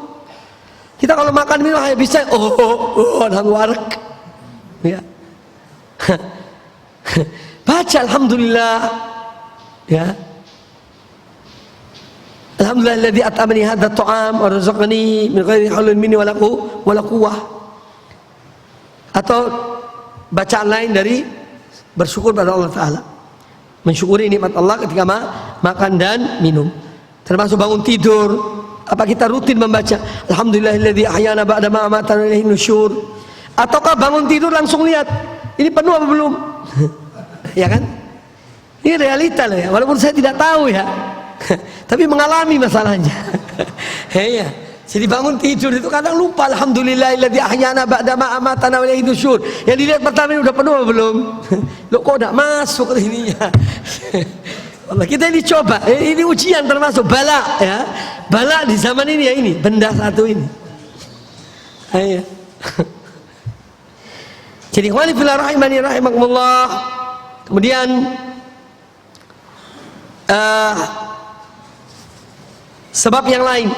Speaker 1: Kita kalau makan minum hanya bisa alhamdulillah, ya. Baca alhamdulillah, ya, alhamdulillahilladzi at'amani hadzal ta'am wa razaqani min ghairi haulin minni wala quwwah. Atau bacaan lain dari bersyukur pada Allah Ta'ala, mensyukuri nikmat Allah ketika makan dan minum. Termasuk bangun tidur, apa kita rutin membaca alhamdulillahilladzi ahyana ba'da ma amatana wa ilaihin nusyur? Ataukah bangun tidur langsung lihat ini penuh apa belum? Ya kan? Ini realita loh, ya, walaupun saya tidak tahu, ya. Tapi mengalami masalahnya. Ya. Jadi bangun tidur itu kadang lupa alhamdulillahilladzi ahyana ba'da ma amatana wa ilaihin nusyur. Yang dilihat pertama ini udah penuh apa belum? Loh, kok udah masuk ke ininya? Allah, kita ini coba, ini ujian, termasuk bala, ya. Bala di zaman ini, ya, ini benda satu ini. Ya. Jadi ikhwani fillah rahimani rahimakumullah. Kemudian sebab yang lain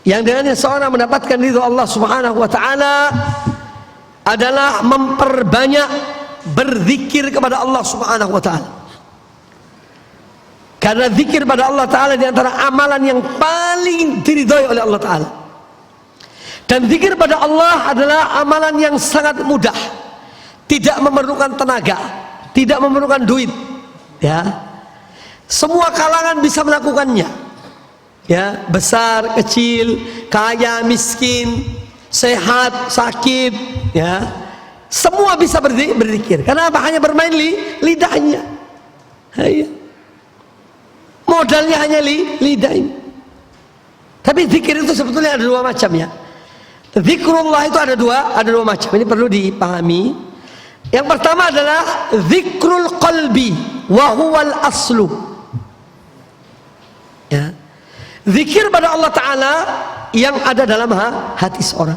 Speaker 1: yang dengannya seorang mendapatkan ridho Allah Subhanahu wa taala adalah memperbanyak berzikir kepada Allah Subhanahu wa taala. Karena zikir pada Allah taala di antara amalan yang paling diridhoi oleh Allah taala. Dan zikir pada Allah adalah amalan yang sangat mudah, tidak memerlukan tenaga, tidak memerlukan duit, ya. Semua kalangan bisa melakukannya, ya, besar, kecil, kaya, miskin, sehat, sakit, ya, semua bisa berzikir. Karena apa? Hanya bermain lidahnya, ya. Modalnya hanya lidah ini. Tapi zikir itu sebetulnya ada dua macam, ya. Zikrullah itu ada dua macam. Ini perlu dipahami. Yang pertama adalah zikrul qalbi wa huwal aslu. Ya. Zikir pada Allah Ta'ala yang ada dalam hati seorang.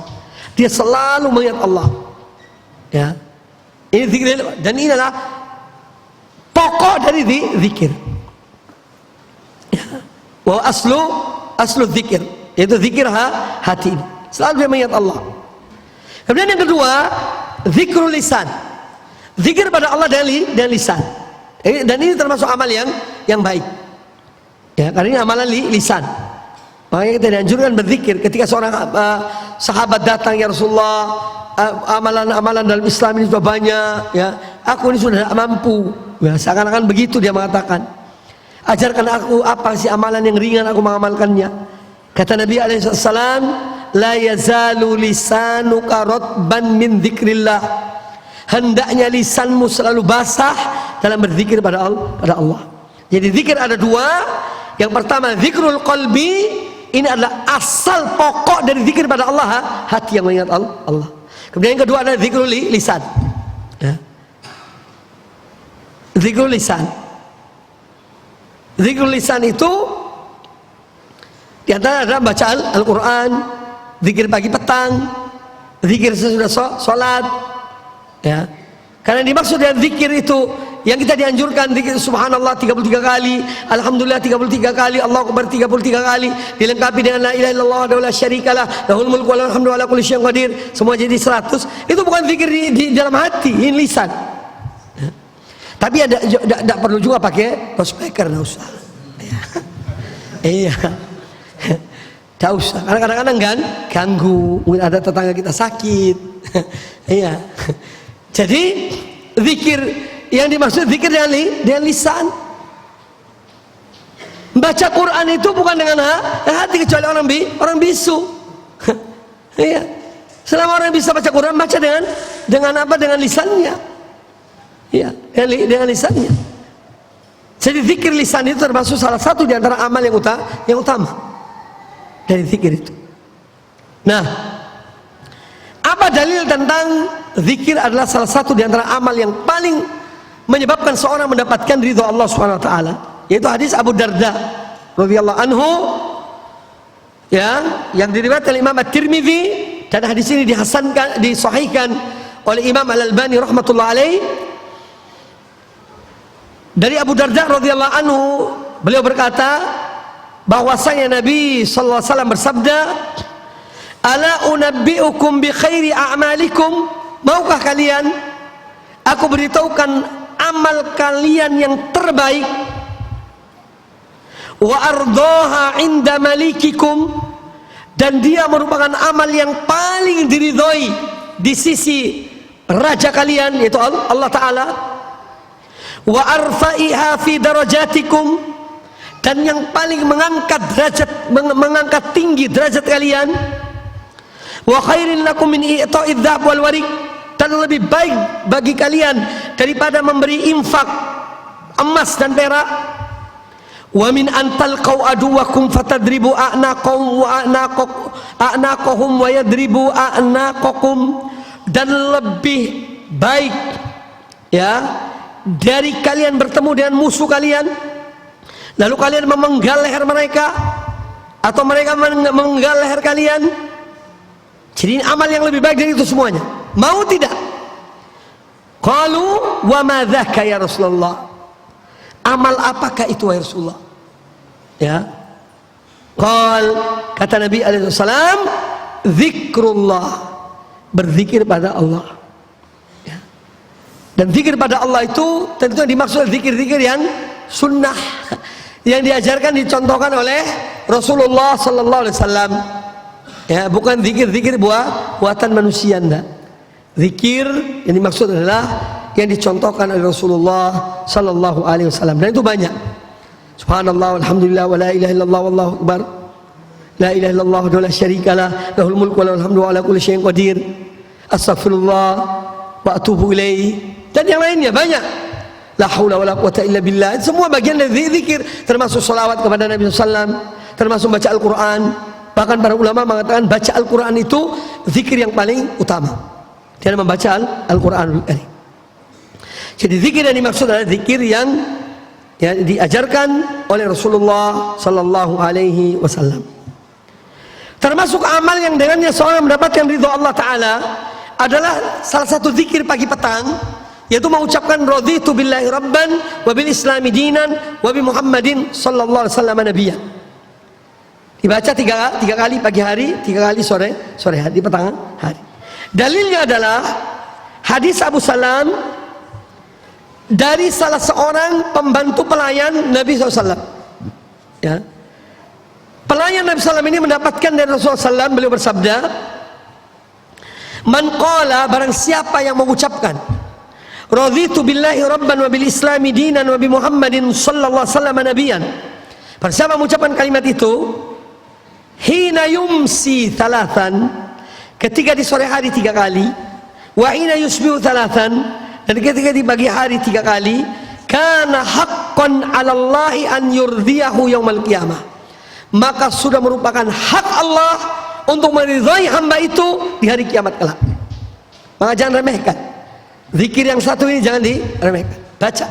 Speaker 1: Dia selalu mengingat Allah, ya. Ini zikir, dan ini adalah pokok dari zikir, ya. Wa aslu zikir, yaitu zikir hati ini. Selalu dia mengingat Allah. Kemudian yang kedua, zikrul lisan. Zikir pada Allah dari lisan. Dan ini termasuk amal yang baik, ya, karena ini amalan lisan. Makanya kita dianjurkan berzikir. Ketika seorang sahabat datang, ya Rasulullah, amalan-amalan dalam Islam ini sudah banyak, ya, aku ini sudah tidak mampu, ya, seakan-akan begitu dia mengatakan. Ajarkan aku apa sih amalan yang ringan aku mengamalkannya. Kata Nabi alaihissalam, la yazalu lisanuka ratban min dzikrillah. Hendaknya lisanmu selalu basah dalam berzikir pada Allah. Jadi zikir ada dua. Yang pertama zikrul qalbi, ini adalah asal pokok dari zikir pada Allah, hati yang mengingat Allah. Kemudian yang kedua adalah zikrul lisan, ya. Zikrul lisan. Zikrul lisan itu di antara adalah baca Al-Quran, zikir pagi petang, zikir sesudah sholat, ya. Karena dimaksud dengan zikir itu yang kita dianjurkan zikir subhanallah 33 kali, alhamdulillah 33 kali, Allahu akbar 33 kali, dilengkapi dengan la ilaha illallah wa la syarikalah, lahul mulku wa lahul hamdu ala kulli syai'in qadir, semua jadi 100. Itu bukan zikir di dalam hati, ini lisan. Ya. Tapi tidak perlu juga pakai loudspeaker, tidak usah. Ya. Iya. Tidak usah. Karena kadang-kadang kan ganggu, mungkin ada tetangga kita sakit. Iya. Jadi zikir yang dimaksud zikir dengan lisan. Baca Quran itu bukan dengan hati, kecuali orang bisu. Iya. Selama orang bisa baca Quran, baca dengan apa? Dengan lisannya. Iya, dengan lisannya. Jadi zikir lisan itu termasuk salah satu di antara amal yang utama dari zikir itu. Nah, apa dalil tentang zikir adalah salah satu di antara amal yang paling menyebabkan seorang mendapatkan ridho Allah Subhanahu wa taala, yaitu hadis Abu Darda radhiyallahu anhu, ya, yang diriwayatkan oleh Imam At-Tirmidzi, dan hadis ini disahihkan oleh Imam Al-Albani rahmatullah alaih. Dari Abu Darda radhiyallahu anhu, beliau berkata bahwasanya Nabi sallallahu alaihi wasallam bersabda, "Ala unabbiukum bi khairi a'malikum?" Maukah kalian aku beritahukan amal kalian yang terbaik? Wa ardaha inda malikikum, dan dia merupakan amal yang paling diridhoi di sisi raja kalian, yaitu Allah Ta'ala. Wa arfa'iha fi darajatikum, dan yang paling mengangkat tinggi derajat kalian. Wa khairin lakum min i'ta'idz dzahab wal warik, dan lebih baik bagi kalian daripada memberi infak emas dan perak. Wa min antal qaw aduwakum fatadribu a'naqahum wa a'naqahum wa yadribu a'naqakum, dan lebih baik, ya, dari kalian bertemu dengan musuh kalian lalu kalian memenggal leher mereka, atau mereka memenggal leher kalian. Jadi ini amal yang lebih baik dari itu semuanya. Mau tidak? Qalu wa ma dzaka ya Rasulullah. Amal apakah itu wahai Rasulullah? Ya. Kata Nabi alaihi wasallam, zikrullah, berzikir pada Allah. Ya. Dan zikir pada Allah itu tentu dimaksud zikir-zikir yang sunnah, yang diajarkan, dicontohkan oleh Rasulullah sallallahu alaihi wasallam. Ya, bukan zikir-zikir buatan manusia, enggak. Zikir yang dimaksud adalah yang dicontohkan oleh Rasulullah sallallahu alaihi wasallam, dan itu banyak. Subhanallah walhamdulillah wa la ilaha illallah wallahu akbar. La ilaha illallah wa la syarikalah, lahul mulku wa lahul hamdu wa ala kulli syai'in qadir. Astaghfirullah wa atubu ilaih, dan yang lainnya banyak. La haula wala quwata illa billah. Semua bagian dari zikir, termasuk salawat kepada Nabi sallallahu alaihi wasallam, termasuk baca Al-Qur'an. Bahkan para ulama mengatakan baca Al-Qur'an itu zikir yang paling utama di dalam membaca Al-Qur'anul Karim. Jadi zikir yang dimaksud adalah zikir yang diajarkan oleh Rasulullah sallallahu alaihi wasallam. Termasuk amal yang dengannya seorang mendapatkan ridha Allah Ta'ala adalah salah satu zikir pagi petang, yaitu mengucapkan raditu billahi rabban wa bil islami dinan wa bi Muhammadin sallallahu alaihi wasallam nabiyyan. Dibaca tiga kali pagi hari, 3 kali sore hari, di petang hari. Dalilnya adalah hadis Abu Salam dari salah seorang pembantu pelayan Nabi SAW. Ya. Pelayan Nabi SAW ini mendapatkan dari Rasulullah SAW, beliau bersabda, man qala, barang siapa yang mengucapkan raditu billahi rabban wa bil islami dinan wa bi Muhammadin sallallahu alaihi wasallam nabiyyan, barang siapa mengucapkan kalimat itu hina yumsi thalathan, ketika di sore hari 3 kali, wa hina yusbihu thalathan, dan ketika di pagi hari 3 kali, kana haqqan 'ala Allahi an yurdiyahu yaumal qiyamah, maka sudah merupakan hak Allah untuk meridhai hamba itu di hari kiamat kelak. Maka jangan remehkan zikir yang satu ini, jangan diremehkan. Baca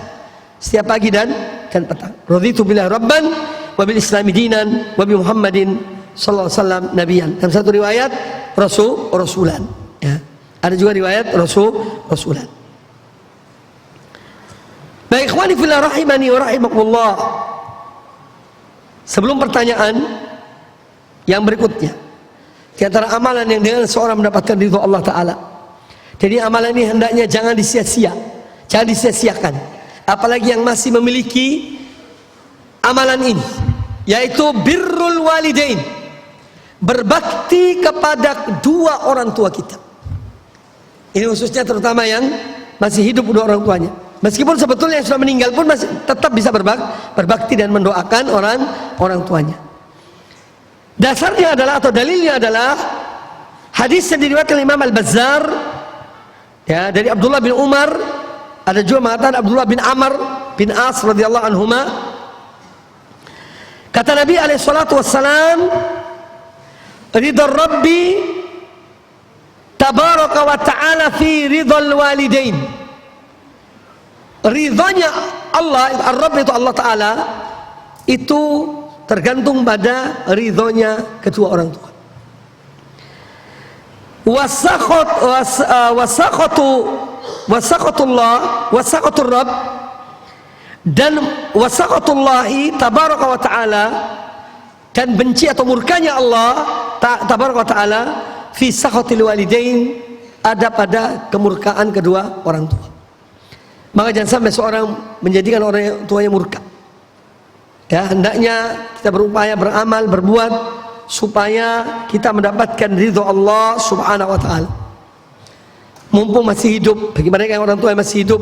Speaker 1: setiap pagi dan petang. Raditu billahi rabban wa bil islami dinan wa bi Muhammadin sallallahu alaihi wasallam nabiyyan. Dalam satu riwayat rasulan. Ya. Ada juga riwayat rasulan. Baik, ikhwani fillah rahimani wa rahimakumullah. Sebelum pertanyaan yang berikutnya, di antara amalan yang dengan seorang mendapatkan ridha Allah Ta'ala, jadi amalan ini hendaknya jangan disia-sia, jangan disia-siakan. Apalagi yang masih memiliki amalan ini, yaitu birrul walidain, berbakti kepada 2 orang tua kita. Ini khususnya terutama yang masih hidup 2 orang tuanya. Meskipun sebetulnya yang sudah meninggal pun masih tetap bisa berbakti dan mendoakan orang tuanya. Dasarnya adalah, atau dalilnya adalah hadis yang diriwayatkan Imam Al-Bazzar, ya, dari Abdullah bin Umar, ada juga mengatakan Abdullah bin Amr bin As radhiyallahu anhuma. Kata Nabi alaihi salatu wassalam, ridha Rabbi tabaraka wa ta'ala fi ridhal walidain. Ridhanya Allah, Ar-Rabb itu Allah Ta'ala, itu tergantung pada ridhonya kedua orang tua. Wasakhatur Rabb, dan wasakhatullahi tabaraka wa ta'ala, dan benci atau murkanya Allah tabaraka wa ta'ala fi sakhatil walidain, ada pada kemurkaan kedua orang tua. Maka jangan sampai seorang menjadikan orang tuanya murka. Ya, hendaknya kita berupaya beramal, berbuat supaya kita mendapatkan ridho Allah Subhanahu wa ta'ala. Mumpung masih hidup, bagi mereka yang orang tua yang masih hidup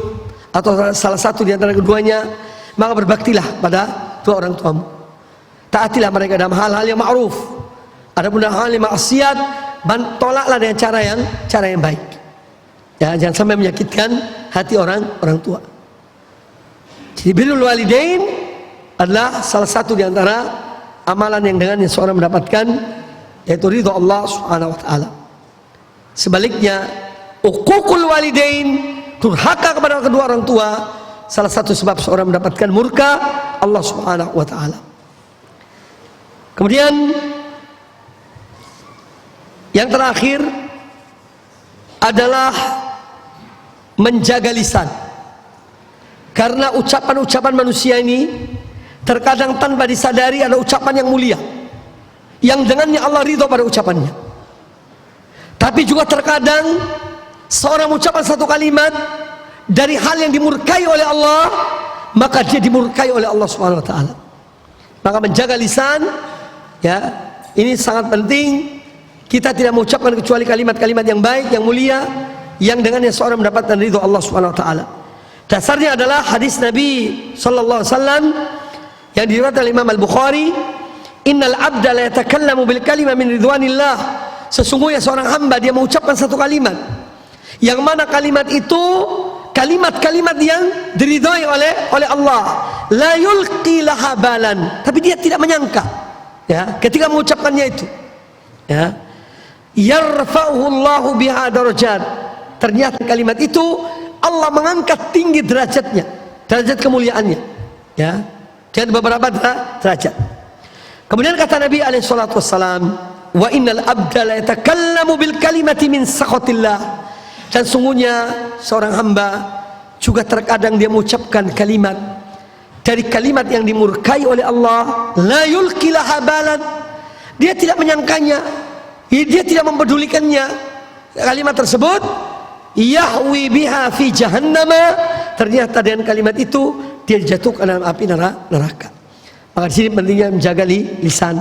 Speaker 1: atau salah satu di antara keduanya, maka berbaktilah pada 2 orang tuamu. Taatilah mereka dalam hal-hal yang ma'ruf. Adapun dalam hal yang maksiat, tolaklah dengan cara yang baik. Ya, jangan sampai menyakitkan hati orang tua. Jadi birrul walidain adalah salah satu di antara amalan yang dengannya seorang mendapatkan, yaitu ridha Allah Subhanahu wa ta'ala. Sebaliknya, uququl walidain, durhaka kepada kedua orang tua, salah satu sebab seorang mendapatkan murka Allah Subhanahu wa ta'ala. Kemudian yang terakhir adalah menjaga lisan. Karena ucapan-ucapan manusia ini terkadang tanpa disadari ada ucapan yang mulia, yang dengannya Allah ridho pada ucapannya. Tapi juga terkadang seorang mengucapkan satu kalimat dari hal yang dimurkai oleh Allah, maka dia dimurkai oleh Allah Subhanahu wa taala. Maka menjaga lisan, ya, ini sangat penting. Kita tidak mengucapkan kecuali kalimat-kalimat yang baik, yang mulia, yang dengannya seorang mendapatkan ridho Allah Subhanahu wa taala. Dasarnya adalah hadis Nabi sallallahu alaihi wasallam yang diriwayatkan oleh Imam Al-Bukhari, "Innal 'abda la yatakallamu bil kalimah min ridwanillah." Sesungguhnya seorang hamba dia mengucapkan satu kalimat, yang mana kalimat itu kalimat-kalimat yang diridhai oleh Allah. La yulqi laha balan, tapi dia tidak menyangka, ya, ketika mengucapkannya itu, ya, yarfa'uhu Allahu biha darajat. Ternyata kalimat itu Allah mengangkat tinggi derajatnya, derajat kemuliaannya, ya, dan beberapa derajat. Kemudian kata Nabi alaihi salatu wassalam, wa innal abda la yatakallamu bil kalimati min sakhatillah. Dan sungguhnya seorang hamba juga terkadang dia mengucapkan kalimat dari kalimat yang dimurkai oleh Allah. La yulqi laha balan, dia tidak menyangkanya, dia tidak mempedulikannya. Kalimat tersebut yahwi biha fi jahannama, ternyata dengan kalimat itu dia dijatuhkan dalam api neraka. Maka di sini pentingnya menjaga lisan,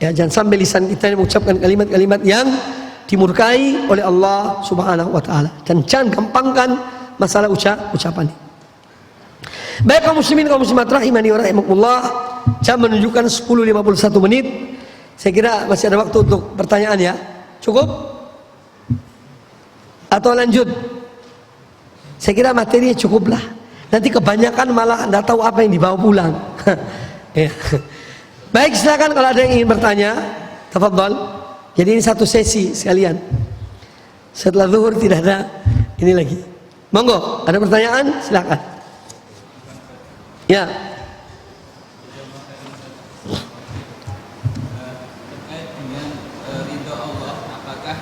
Speaker 1: ya, jangan sampai lisan kita mengucapkan kalimat-kalimat yang dimurkai oleh Allah Subhanahu wa taala, dan jangan gampangkan masalah ucapan ini. Baik kaum muslimin kaum muslimat rahimani wa rahimakumullah, jam menunjukkan 10.51 menit. Saya kira masih ada waktu untuk pertanyaan, ya. Cukup? Atau lanjut? Saya kira materinya cukuplah. Nanti kebanyakan malah tidak tahu apa yang dibawa pulang. Ya. Baik, silakan kalau ada yang ingin bertanya, tafadhol. Jadi ini satu sesi sekalian. Setelah zuhur tidak ada ini lagi. Monggo, ada pertanyaan? Silakan. Ya.
Speaker 2: Terkait dengan ridho Allah, apakah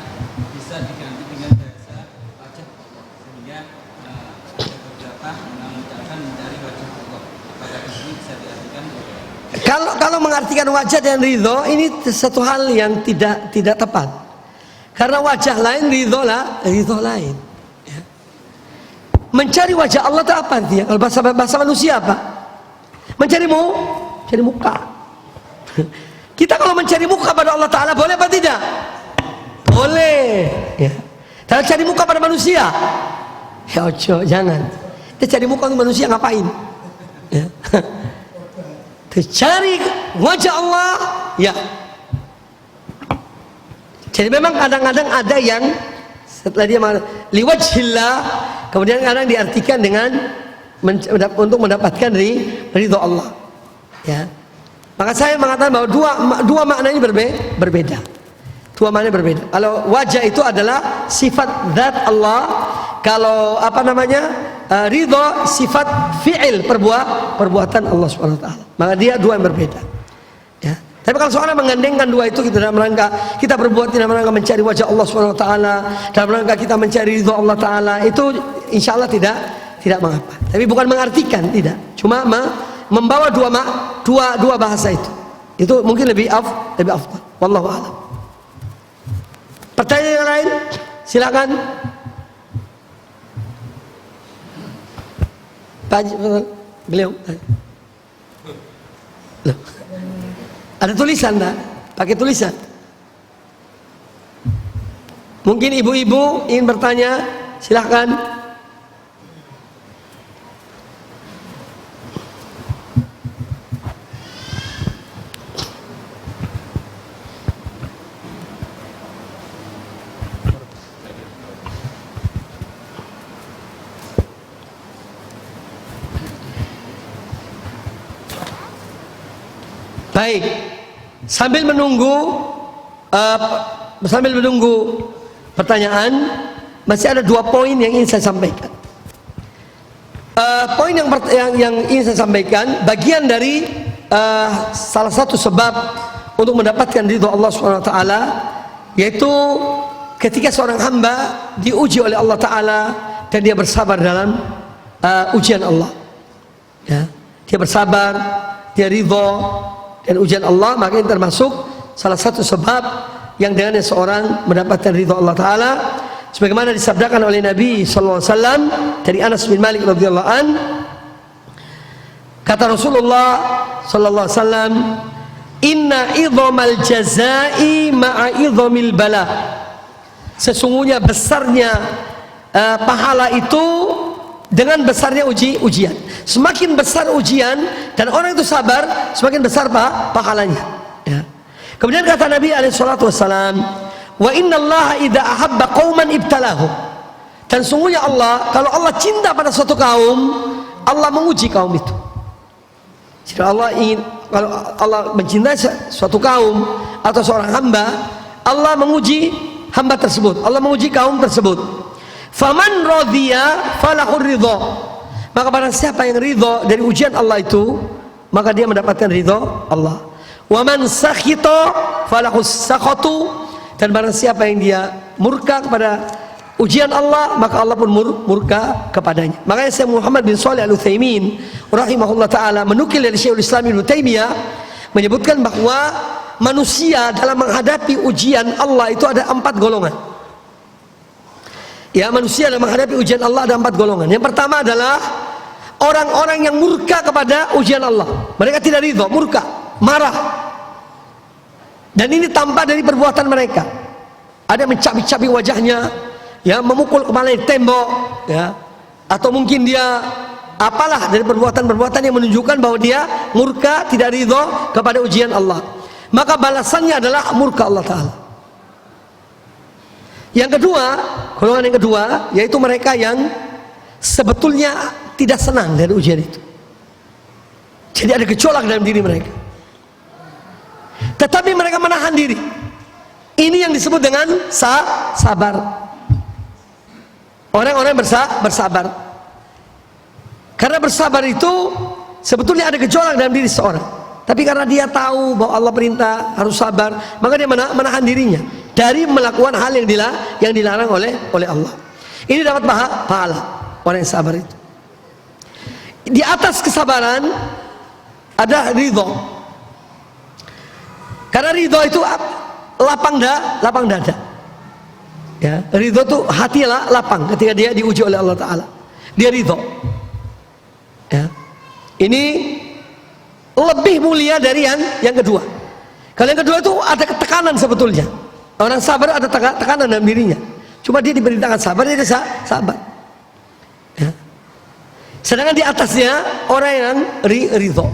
Speaker 2: bisa diganti dengan bahasa wajah, sehingga ada beberapa mengucapkan mencari wajah Allah? Apakah ini bisa diartikan?
Speaker 1: Kalau mengartikan wajah dan ridho, ini satu hal yang tidak tepat. Karena wajah lain, ridho lain. Ya. Mencari wajah Allah itu apa artinya? Kalau bahasa manusia apa? Mencari muka. Kita kalau mencari muka pada Allah Ta'ala boleh apa tidak? Boleh, ya. Tapi cari muka pada manusia, ya ojo, jangan. Kita cari muka untuk manusia ngapain? Ya. Cari wajah Allah, ya. Jadi memang kadang-kadang ada yang setelah dia liwajhillah, kemudian kadang diartikan dengan untuk mendapatkan ridho Allah, ya. Maka saya mengatakan bahwa dua makna ini berbeda. Dua makna berbeda. Kalau wajah itu adalah sifat zat Allah, kalau ridho sifat fi'il, perbuatan Allah Subhanahu wa taala. Maka dia dua yang berbeda. Ya. Tapi kalau seorang menggandengkan dua itu, kita dalam rangka kita berbuat dalam rangka mencari wajah Allah Subhanahu wa taala, dalam rangka kita mencari ridho Allah taala, itu insyaallah tidak mengapa. Tapi bukan mengartikan, tidak. Cuma membawa dua bahasa itu. Itu mungkin lebih afdal. Wallahu a'lam. Pertanyaan yang lain? Silakan. Pak beliau. Loh. Ada tulisan tak? Pakai tulisan. Mungkin ibu-ibu ingin bertanya, silakan. Baik, sambil menunggu pertanyaan, masih ada dua poin yang ingin saya sampaikan. Poin yang ingin saya sampaikan, bagian dari salah satu sebab untuk mendapatkan ridho Allah Subhanahu wa taala, yaitu ketika seorang hamba diuji oleh Allah taala dan dia bersabar dalam ujian Allah. Ya, dia bersabar, dia ridho dan ujian Allah, maka ini termasuk salah satu sebab yang dengannya seorang mendapatkan ridho Allah Taala, sebagaimana disabdakan oleh Nabi sallallahu alaihi wasallam dari Anas bin Malik radhiyallahu an, kata Rasulullah sallallahu alaihi wasallam, inna idhamal jazai ma'a idhamil bala, sesungguhnya besarnya pahala itu dengan besarnya ujian. Semakin besar ujian dan orang itu sabar, semakin besar pahalanya. Ya. Kemudian kata Nabi SAW, wa inna Allah idha ahabba qawman ibtalahu, dan sungguhnya Allah, kalau Allah cinta pada suatu kaum, Allah menguji kaum itu. Jika Allah ingin, kalau Allah mencintai suatu kaum atau seorang hamba, Allah menguji hamba tersebut, Allah menguji kaum tersebut. Faman radhiya falahur ridha, maka barang siapa yang ridha dari ujian Allah itu, maka dia mendapatkan ridha Allah. Wa man sakhita falahus sakhatu, dan barang siapa yang dia murka kepada ujian Allah, maka Allah pun murka kepadanya. Makanya Syekh Muhammad bin Shalih Al-Utsaimin rahimahullah taala menukil dari Syekhul Islam Ibnu Taimiyah menyebutkan bahwa manusia dalam menghadapi ujian Allah itu ada 4 golongan. Ya, manusia dalam menghadapi ujian Allah ada 4 golongan. Yang pertama adalah orang-orang yang murka kepada ujian Allah. Mereka tidak ridho, murka, marah. Dan ini tampak dari perbuatan mereka. Ada mencabik-cabik wajahnya, ya, memukul kepala di tembok, ya, atau mungkin dia apalah dari perbuatan-perbuatan yang menunjukkan bahwa dia murka, tidak ridho kepada ujian Allah. Maka balasannya adalah murka Allah Ta'ala. Yang kedua, golongan yang kedua, yaitu mereka yang sebetulnya tidak senang dari ujian itu. Jadi ada gejolak dalam diri mereka, tetapi mereka menahan diri. Ini yang disebut dengan sabar. Orang-orang bersabar. Karena bersabar itu sebetulnya ada gejolak dalam diri seorang, tapi karena dia tahu bahwa Allah perintah harus sabar, maka dia menahan dirinya dari melakukan hal yang dilarang oleh Allah. Ini dapat pahala orang yang sabar itu. Di atas kesabaran ada ridho. Karena ridho itu lapang dada. Ya, ridho itu hati lapang ketika dia diuji oleh Allah Ta'ala. Dia ridho. Ya. Ini lebih mulia dari yang kedua. Kalau yang kedua itu ada tekanan sebetulnya. Orang sabar ada tekanan dalam dirinya. Cuma dia diperintahkan sabar, dia sabar. Ya. Sedangkan di atasnya orang yang ridho,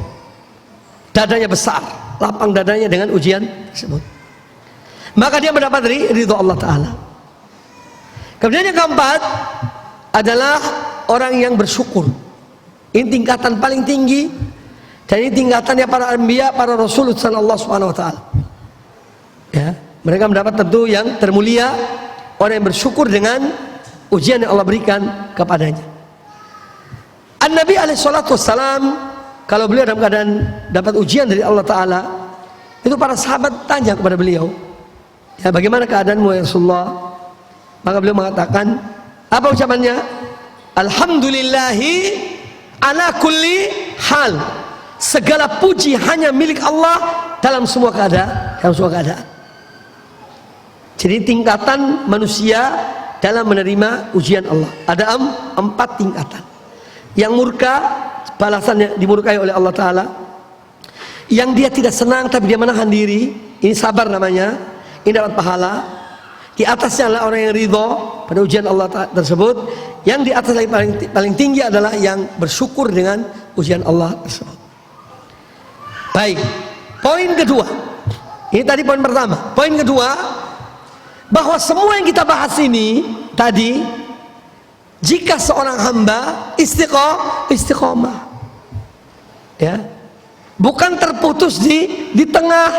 Speaker 1: dadanya besar, lapang dadanya dengan ujian tersebut, maka dia mendapat ridho Allah Ta'ala. Kemudian yang keempat adalah orang yang bersyukur. Ini tingkatan paling tinggi, dan ini tingkatannya para anbiya, para rasul sallallahu subhanahu wa ta'ala. Ya, mereka mendapat tentu yang termulia, orang yang bersyukur dengan ujian yang Allah berikan kepadanya. An-Nabi alaihissalam, kalau beliau dalam keadaan dapat ujian dari Allah Ta'ala, itu para sahabat tanya kepada beliau, ya, bagaimana keadaanmu ya Rasulullah? Maka beliau mengatakan, apa ucapannya? Alhamdulillahi ala kulli hal, segala puji hanya milik Allah dalam semua keadaan. Jadi tingkatan manusia dalam menerima ujian Allah ada 4 tingkatan. Yang murka, balasannya dimurkai oleh Allah Ta'ala. Yang dia tidak senang tapi dia menahan diri, ini sabar namanya, ini dapat pahala. Di atasnya adalah orang yang ridho pada ujian Allah tersebut. Yang di atas lagi paling tinggi adalah yang bersyukur dengan ujian Allah tersebut. Baik, poin kedua. Ini tadi poin pertama. Poin kedua, bahwa semua yang kita bahas ini tadi, jika seorang hamba istiqomah, ya, bukan terputus di tengah,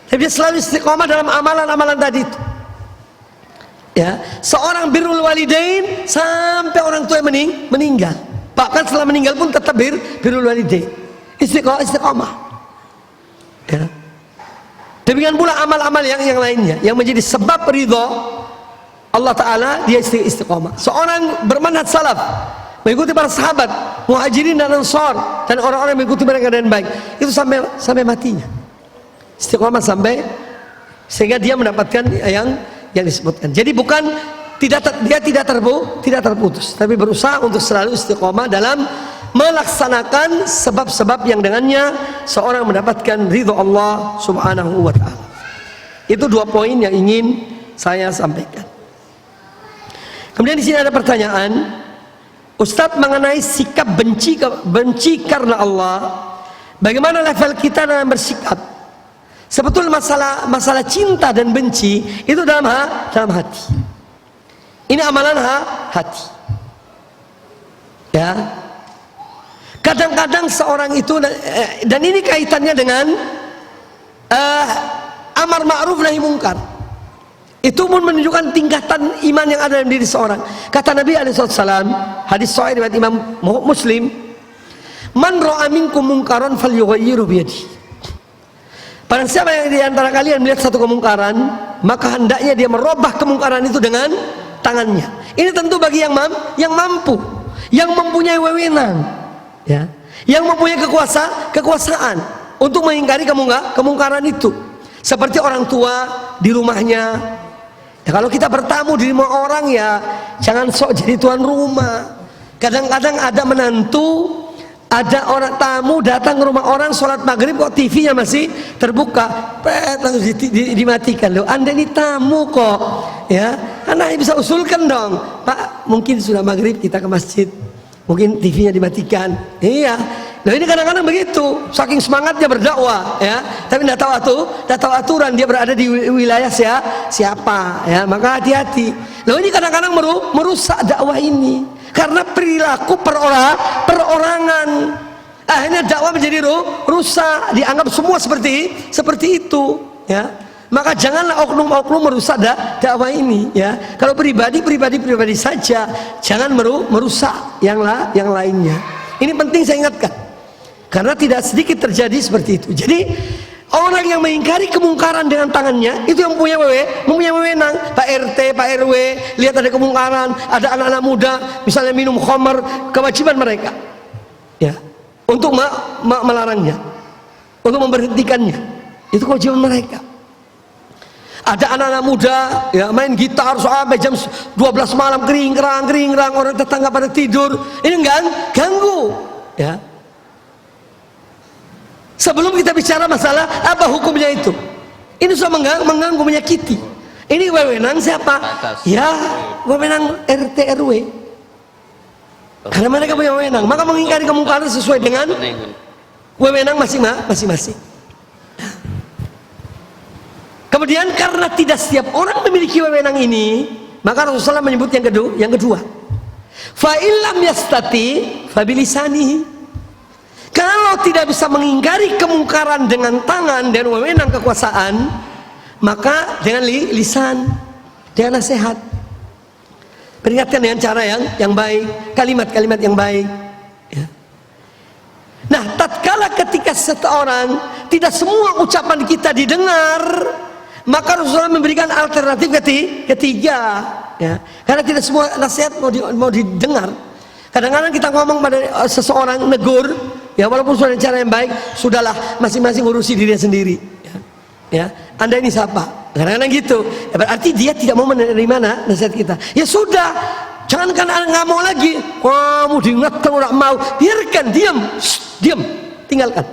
Speaker 1: tapi dia selalu istiqomah dalam amalan-amalan tadi itu. Ya, seorang birrul walidain sampai orang tua meninggal, bahkan setelah meninggal pun tetap birrul walidain, istiqomah. Ya. Demikian pula amal-amal yang lainnya yang menjadi sebab ridho Allah Ta'ala, dia istiqomah. Seorang bermanhaj salaf mengikuti para sahabat, Muhajirin dan Ansor, dan orang-orang yang mengikuti mereka dengan baik, itu sampai matinya. Istiqomah sampai sehingga dia mendapatkan yang disebutkan. Jadi bukan dia tidak terputus, tapi berusaha untuk selalu istiqomah dalam melaksanakan sebab-sebab yang dengannya seorang mendapatkan ridho Allah Subhanahu wa ta'ala. Itu 2 poin yang ingin saya sampaikan. Kemudian di sini ada pertanyaan, Ustadz, mengenai sikap benci karena Allah, bagaimana level kita dalam bersikap? Sebetulnya masalah cinta dan benci itu dalam hati. Ini amalan hati. Ya. Kadang-kadang seorang itu, dan ini kaitannya dengan amar ma'ruf nahi mungkar. Itu pun menunjukkan tingkatan iman yang ada dalam diri seorang. Kata Nabi SAW, hadis sahih riwayat Imam Muslim, man ra'a minkum mungkaran falyughayyirhu biyadihi. Barang siapa yang di antara kalian melihat satu kemungkaran, maka hendaknya dia merubah kemungkaran itu dengan tangannya. Ini tentu bagi yang mampu, yang mempunyai wewenang, ya, yang mempunyai kekuasaan untuk mengingkari kemungkaran itu. Seperti orang tua di rumahnya. Ya, kalau kita bertamu di rumah orang, ya jangan sok jadi tuan rumah. Kadang-kadang ada menantu, ada orang tamu datang ke rumah orang, sholat maghrib kok TV-nya masih terbuka, langsung dimatikan. Loh, Anda ini tamu kok, ya, Anda bisa usulkan dong, Pak, mungkin sudah maghrib kita ke masjid, mungkin TV-nya dimatikan. Iya, loh, ini kadang-kadang begitu, saking semangatnya berdakwah, ya, tapi tidak tahu aturan, dia berada di wilayah siapa, ya, maka hati-hati. Loh, ini kadang-kadang merusak dakwah ini. Karena perilaku perorangan, akhirnya dakwah menjadi rusak, dianggap semua seperti itu, ya. Maka janganlah oknum-oknum merusak dakwah ini, ya. Kalau pribadi saja, jangan merusak yang lainnya. Ini penting saya ingatkan, karena tidak sedikit terjadi seperti itu. Jadi orang yang mengingkari kemungkaran dengan tangannya, itu yang mempunyai wewenang. Pak RT, Pak RW, lihat ada kemungkaran, ada anak-anak muda misalnya minum khamar, kewajiban mereka, ya, untuk melarangnya, untuk memberhentikannya. Itu kewajiban mereka. Ada anak-anak muda, ya, main gitar sampai jam 12 malam, kering-kerang, orang tetangga pada tidur, ini ganggu, ya. Sebelum kita bicara masalah apa hukumnya itu, ini sudah mengganggu, menyakiti. Ini wewenang siapa? Ya, wewenang RT RW. Karena mereka punya wewenang, maka mengingkari kemungkaran sesuai dengan wewenang masing-masing. Kemudian karena tidak setiap orang memiliki wewenang ini, maka Rasulullah menyebut yang kedua. Fa illam yastati fa bilisanihi. Kalau tidak bisa mengingkari kemungkaran dengan tangan dan wewenang kekuasaan, maka dengan lisan, dengan nasihat, peringatkan dengan cara yang baik, kalimat-kalimat yang baik, ya. Nah, tatkala ketika seseorang tidak semua ucapan kita didengar, maka Rasulullah memberikan alternatif ketiga, ya. Karena tidak semua nasihat mau didengar. Kadang-kadang kita ngomong pada seseorang, negur, ya, walaupun sudah dengan cara yang baik, sudahlah, masing-masing urusi dirinya sendiri, ya. Anda ini siapa? Kadang-kadang gitu, ya, berarti dia tidak mau menerima nasihat kita. Ya sudah, jangankan Anda nggak mau lagi, kamu diingatkan orang mau, biarkan, diam, tinggalkan.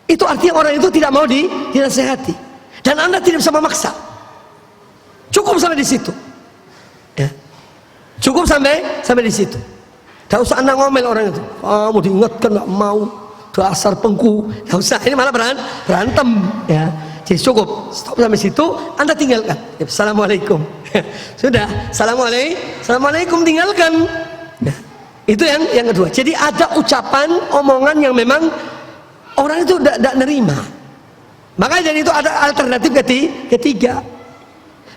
Speaker 1: Itu artinya orang itu tidak mau dinasihati, dan Anda tidak bisa memaksa. Cukup sampai di situ, ya. Cukup sampai di situ. Tidak usah Anda ngomel orang itu, kamu diingatkan nggak mau, dasar pengku. Tidak usah, ini malah berantem, ya. Jadi cukup, stop sampai situ, Anda tinggalkan. Ya, Assalamualaikum. Sudah, Assalamualaikum, tinggalkan. Nah, itu yang kedua. Jadi ada ucapan, omongan yang memang orang itu tidak nerima. Maka jadi itu ada alternatif ketiga.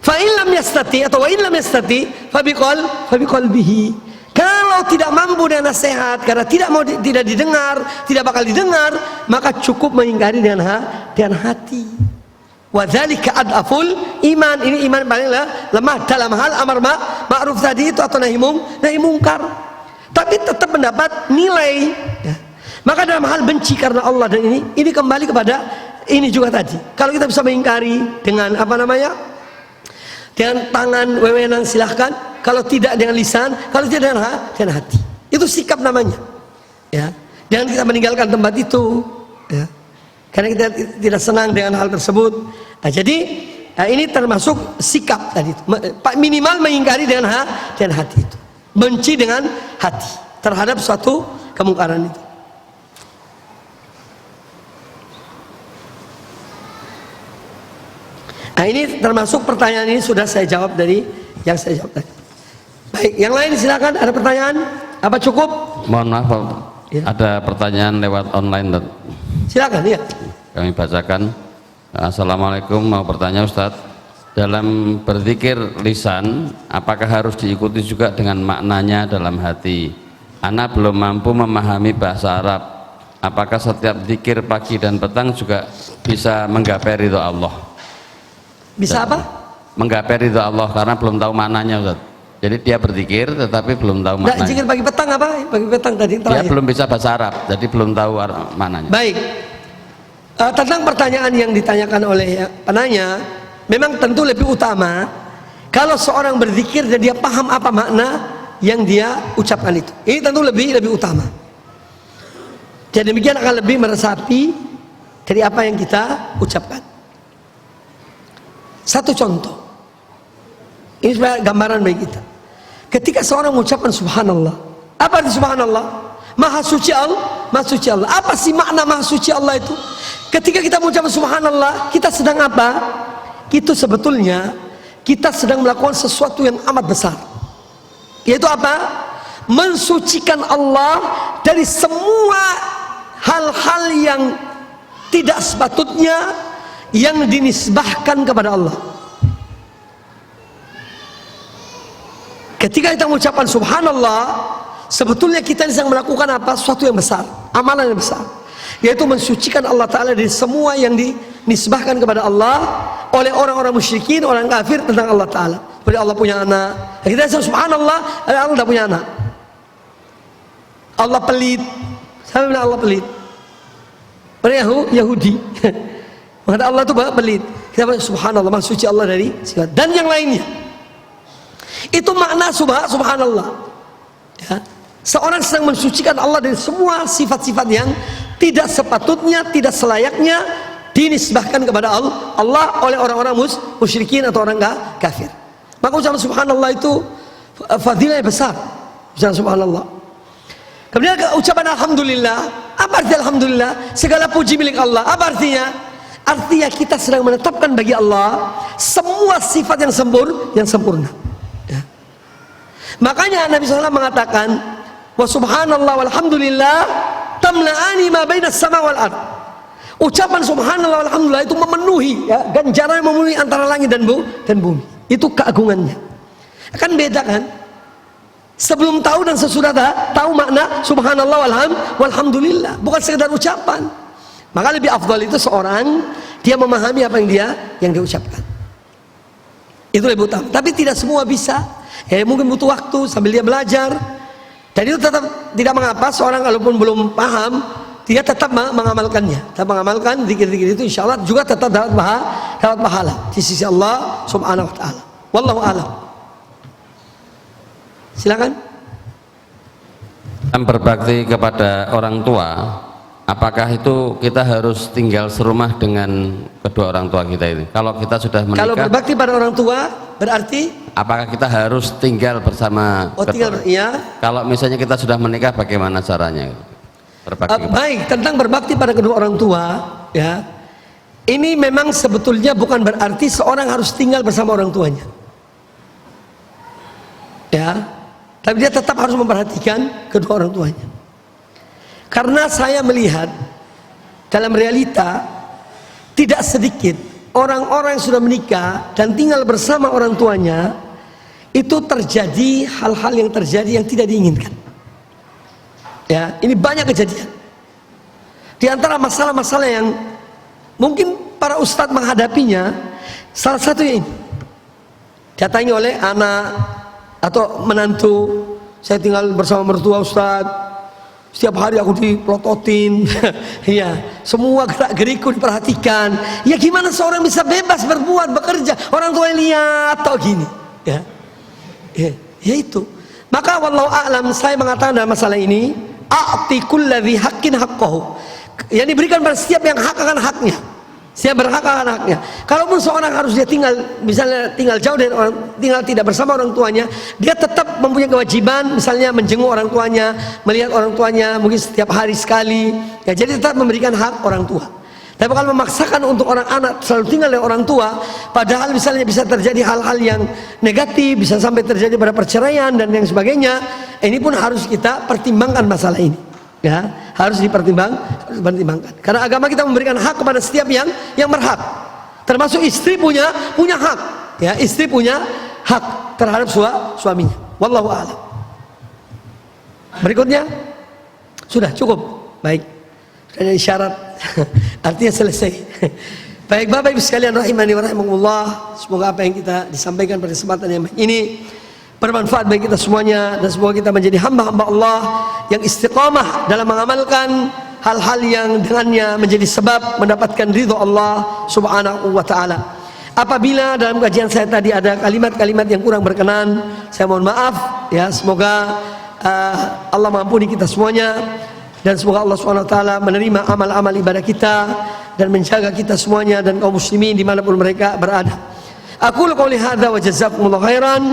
Speaker 1: Fa illam yastati atau wa illam yastati fa biqalbihi. Kalau tidak mampu dengan nasihat, karena tidak didengar, tidak bakal didengar, maka cukup mengingkari dengan hati. Wa dzalika adaful iman. Ini iman paling lemah dalam hal amar ma'ruf tadi itu atau nahi mungkar. tapi tetap mendapat nilai. Ya. Maka dalam hal benci karena Allah dan ini kembali kepada ini juga tadi. Kalau kita bisa mengingkari dengan apa namanya, dengan tangan wewenang silahkan. Kalau tidak dengan lisan, kalau tidak dengan hati. Itu sikap namanya. Ya, jangan kita meninggalkan tempat itu. Ya. Karena kita tidak senang dengan hal tersebut. Nah, jadi ini termasuk sikap tadi. Minimal mengingkari dengan hati itu. Benci dengan hati terhadap suatu kemungkaran itu. Nah, ini termasuk pertanyaan ini sudah saya jawab dari yang saya jawab tadi. Baik, yang lain silakan, ada pertanyaan? Apa cukup?
Speaker 3: Mohon maaf Pak, ya. Ada pertanyaan lewat online.
Speaker 1: Silakan, ya.
Speaker 3: Kami bacakan. Assalamualaikum, mau bertanya Ustadz, dalam berzikir lisan apakah harus diikuti juga dengan maknanya dalam hati? Ana belum mampu memahami bahasa Arab. Apakah setiap zikir pagi dan petang juga bisa menggapai ridho Allah?
Speaker 1: Bisa apa?
Speaker 3: Menggapai ridho Allah karena belum tahu maknanya Ustadz. Jadi dia berzikir tetapi belum tahu maknanya.
Speaker 1: Zikir pagi petang apa? Pagi petang tadi
Speaker 3: terakhir. Dia belum bisa bahasa Arab, jadi belum tahu maknanya.
Speaker 1: Baik. Tentang pertanyaan yang ditanyakan oleh penanya, memang tentu lebih utama kalau seorang berzikir dan dia paham apa makna yang dia ucapkan itu. Ini tentu lebih utama. Jadi demikian akan lebih meresapi dari apa yang kita ucapkan. Satu contoh. Ini sebagai gambaran bagi kita. Ketika seorang mengucapkan subhanallah, apa arti subhanallah? Maha suci Allah, maha suci Allah. Apa sih makna maha suci Allah itu? Ketika kita mengucapkan subhanallah, kita sedang apa? Itu sebetulnya kita sedang melakukan sesuatu yang amat besar. Yaitu apa? Mensucikan Allah dari semua hal-hal yang tidak sepatutnya yang dinisbahkan kepada Allah. Ketika kita mengucapkan subhanallah, sebetulnya kita sedang melakukan apa? Sesuatu yang besar, amalan yang besar, yaitu mensucikan Allah Ta'ala dari semua yang dinisbahkan kepada Allah oleh orang-orang musyrikin, orang kafir tentang Allah Ta'ala. Seperti Allah punya anak. Kita bilang subhanallah, Allah tidak punya anak. Allah pelit. Siapa bilang Allah pelit? Orang Yahudi mengatakan Allah itu pelit. Kita bilang subhanallah, maha suci Allah dari sifat dan yang lainnya. Itu makna subhanallah. Ya. Seorang sedang mensucikan Allah dari semua sifat-sifat yang tidak sepatutnya, tidak selayaknya dinisbahkan kepada Allah oleh orang-orang musyrikin atau orang kafir. Maka ucapan subhanallah itu fadilah besar. Ucapan subhanallah. Kemudian ucapan alhamdulillah. Apa arti alhamdulillah? Segala puji milik Allah. Apa artinya? Artinya kita sedang menetapkan bagi Allah semua sifat yang sempurna. Ya. Makanya Nabi SAW mengatakan, wa subhanallah walhamdulillah tamla'ani ma bainas sama wal ard. Ucapan subhanallah walhamdulillah itu memenuhi, ya, ganjaran memenuhi antara langit dan bumi. Itu keagungannya. Kan beda kan? Sebelum tahu dan sesudah tahu makna subhanallah walhamdulillah, bukan sekedar ucapan. Maka lebih afdal itu seorang dia memahami apa yang dia ucapkan. Itu lebih utama. Tapi tidak semua bisa. Ya, mungkin butuh waktu sambil dia belajar. Dan itu tetap tidak mengapa seorang kalaupun belum paham, dia tetap mengamalkannya. Tetap mengamalkan zikir-zikir itu, insya Allah juga tetap dapat pahala di sisi Allah Subhanahu wa taala. Wallahu a'lam. Silakan.
Speaker 3: Berbakti kepada orang tua, apakah itu kita harus tinggal serumah dengan kedua orang tua kita ini? Kalau kita sudah menikah,
Speaker 1: kalau berbakti pada orang tua berarti
Speaker 3: apakah kita harus tinggal bersama?
Speaker 1: Iya.
Speaker 3: Kalau misalnya kita sudah menikah, bagaimana caranya berbakti?
Speaker 1: Baik, tentang berbakti pada kedua orang tua, ya. Ini memang sebetulnya bukan berarti seorang harus tinggal bersama orang tuanya. Ya. Tapi dia tetap harus memperhatikan kedua orang tuanya. Karena saya melihat dalam realita tidak sedikit orang-orang yang sudah menikah dan tinggal bersama orang tuanya, itu terjadi hal-hal yang terjadi yang tidak diinginkan. Ya, ini banyak kejadian. Di antara masalah-masalah yang mungkin para ustadz menghadapinya, salah satunya ini. Datangi oleh anak atau menantu, Saya tinggal bersama mertua Ustaz. Setiap hari aku dipelototin. Ya, semua gerak-gerikku diperhatikan. Ya gimana seorang bisa bebas berbuat, bekerja, orang tua lihat atau gini. Ya. Ya itu. Maka wallahu a'lam, saya mengatakan dalam masalah ini, a'ti kulladzi haqqin haqqahu. Yang diberikan pada setiap yang hak akan haknya. Siap berhak akan haknya. Kalaupun seorang harus dia tinggal, misalnya tinggal jauh dari orang, tinggal tidak bersama orang tuanya, dia tetap mempunyai kewajiban, misalnya menjenguk orang tuanya, melihat orang tuanya mungkin setiap hari sekali. Ya, jadi tetap memberikan hak orang tua. Tapi kalau memaksakan untuk orang anak selalu tinggal dengan orang tua, padahal misalnya bisa terjadi hal-hal yang negatif, bisa sampai terjadi pada perceraian dan yang sebagainya, ini pun harus kita pertimbangkan masalah ini. Ya, harus dipertimbangkan. Karena agama kita memberikan hak kepada setiap yang berhak. Termasuk istri punya hak. Ya, istri punya hak terhadap suaminya. Wallahu a'lam. Berikutnya sudah cukup. Baik. Ada isyarat artinya selesai. Baik Bapak Ibu sekalian rahimani wa rahimakumullah, semoga apa yang kita disampaikan pada kesempatan yang baik ini bermanfaat bagi kita semuanya, dan semoga kita menjadi hamba-hamba Allah yang istiqamah dalam mengamalkan hal-hal yang dengannya menjadi sebab mendapatkan ridho Allah subhanahu wa ta'ala. Apabila dalam kajian saya tadi ada kalimat-kalimat yang kurang berkenan, saya mohon maaf ya. Semoga Allah mengampuni kita semuanya, dan semoga Allah subhanahu wa ta'ala menerima amal-amal ibadah kita dan menjaga kita semuanya dan kaum muslimin dimanapun mereka berada. Aku qouli hadza wa jazakumullahu khairan.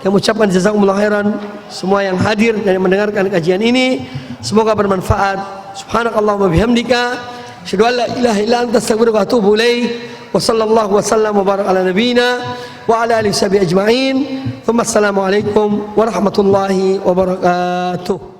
Speaker 1: Kami ucapkan jazakumullah khairan semua yang hadir dan yang mendengarkan kajian ini, semoga bermanfaat. Subhanakallahumma bihamdika, asyhadu an la ilaha illa anta, astaghfiruka wa atubu ilaik. Wa sallallahu wa sallam wa baraka ala nabiyyina wa ala alihi washabihi ajma'in. Assalamu alaikum warahmatullahi wabarakatuh.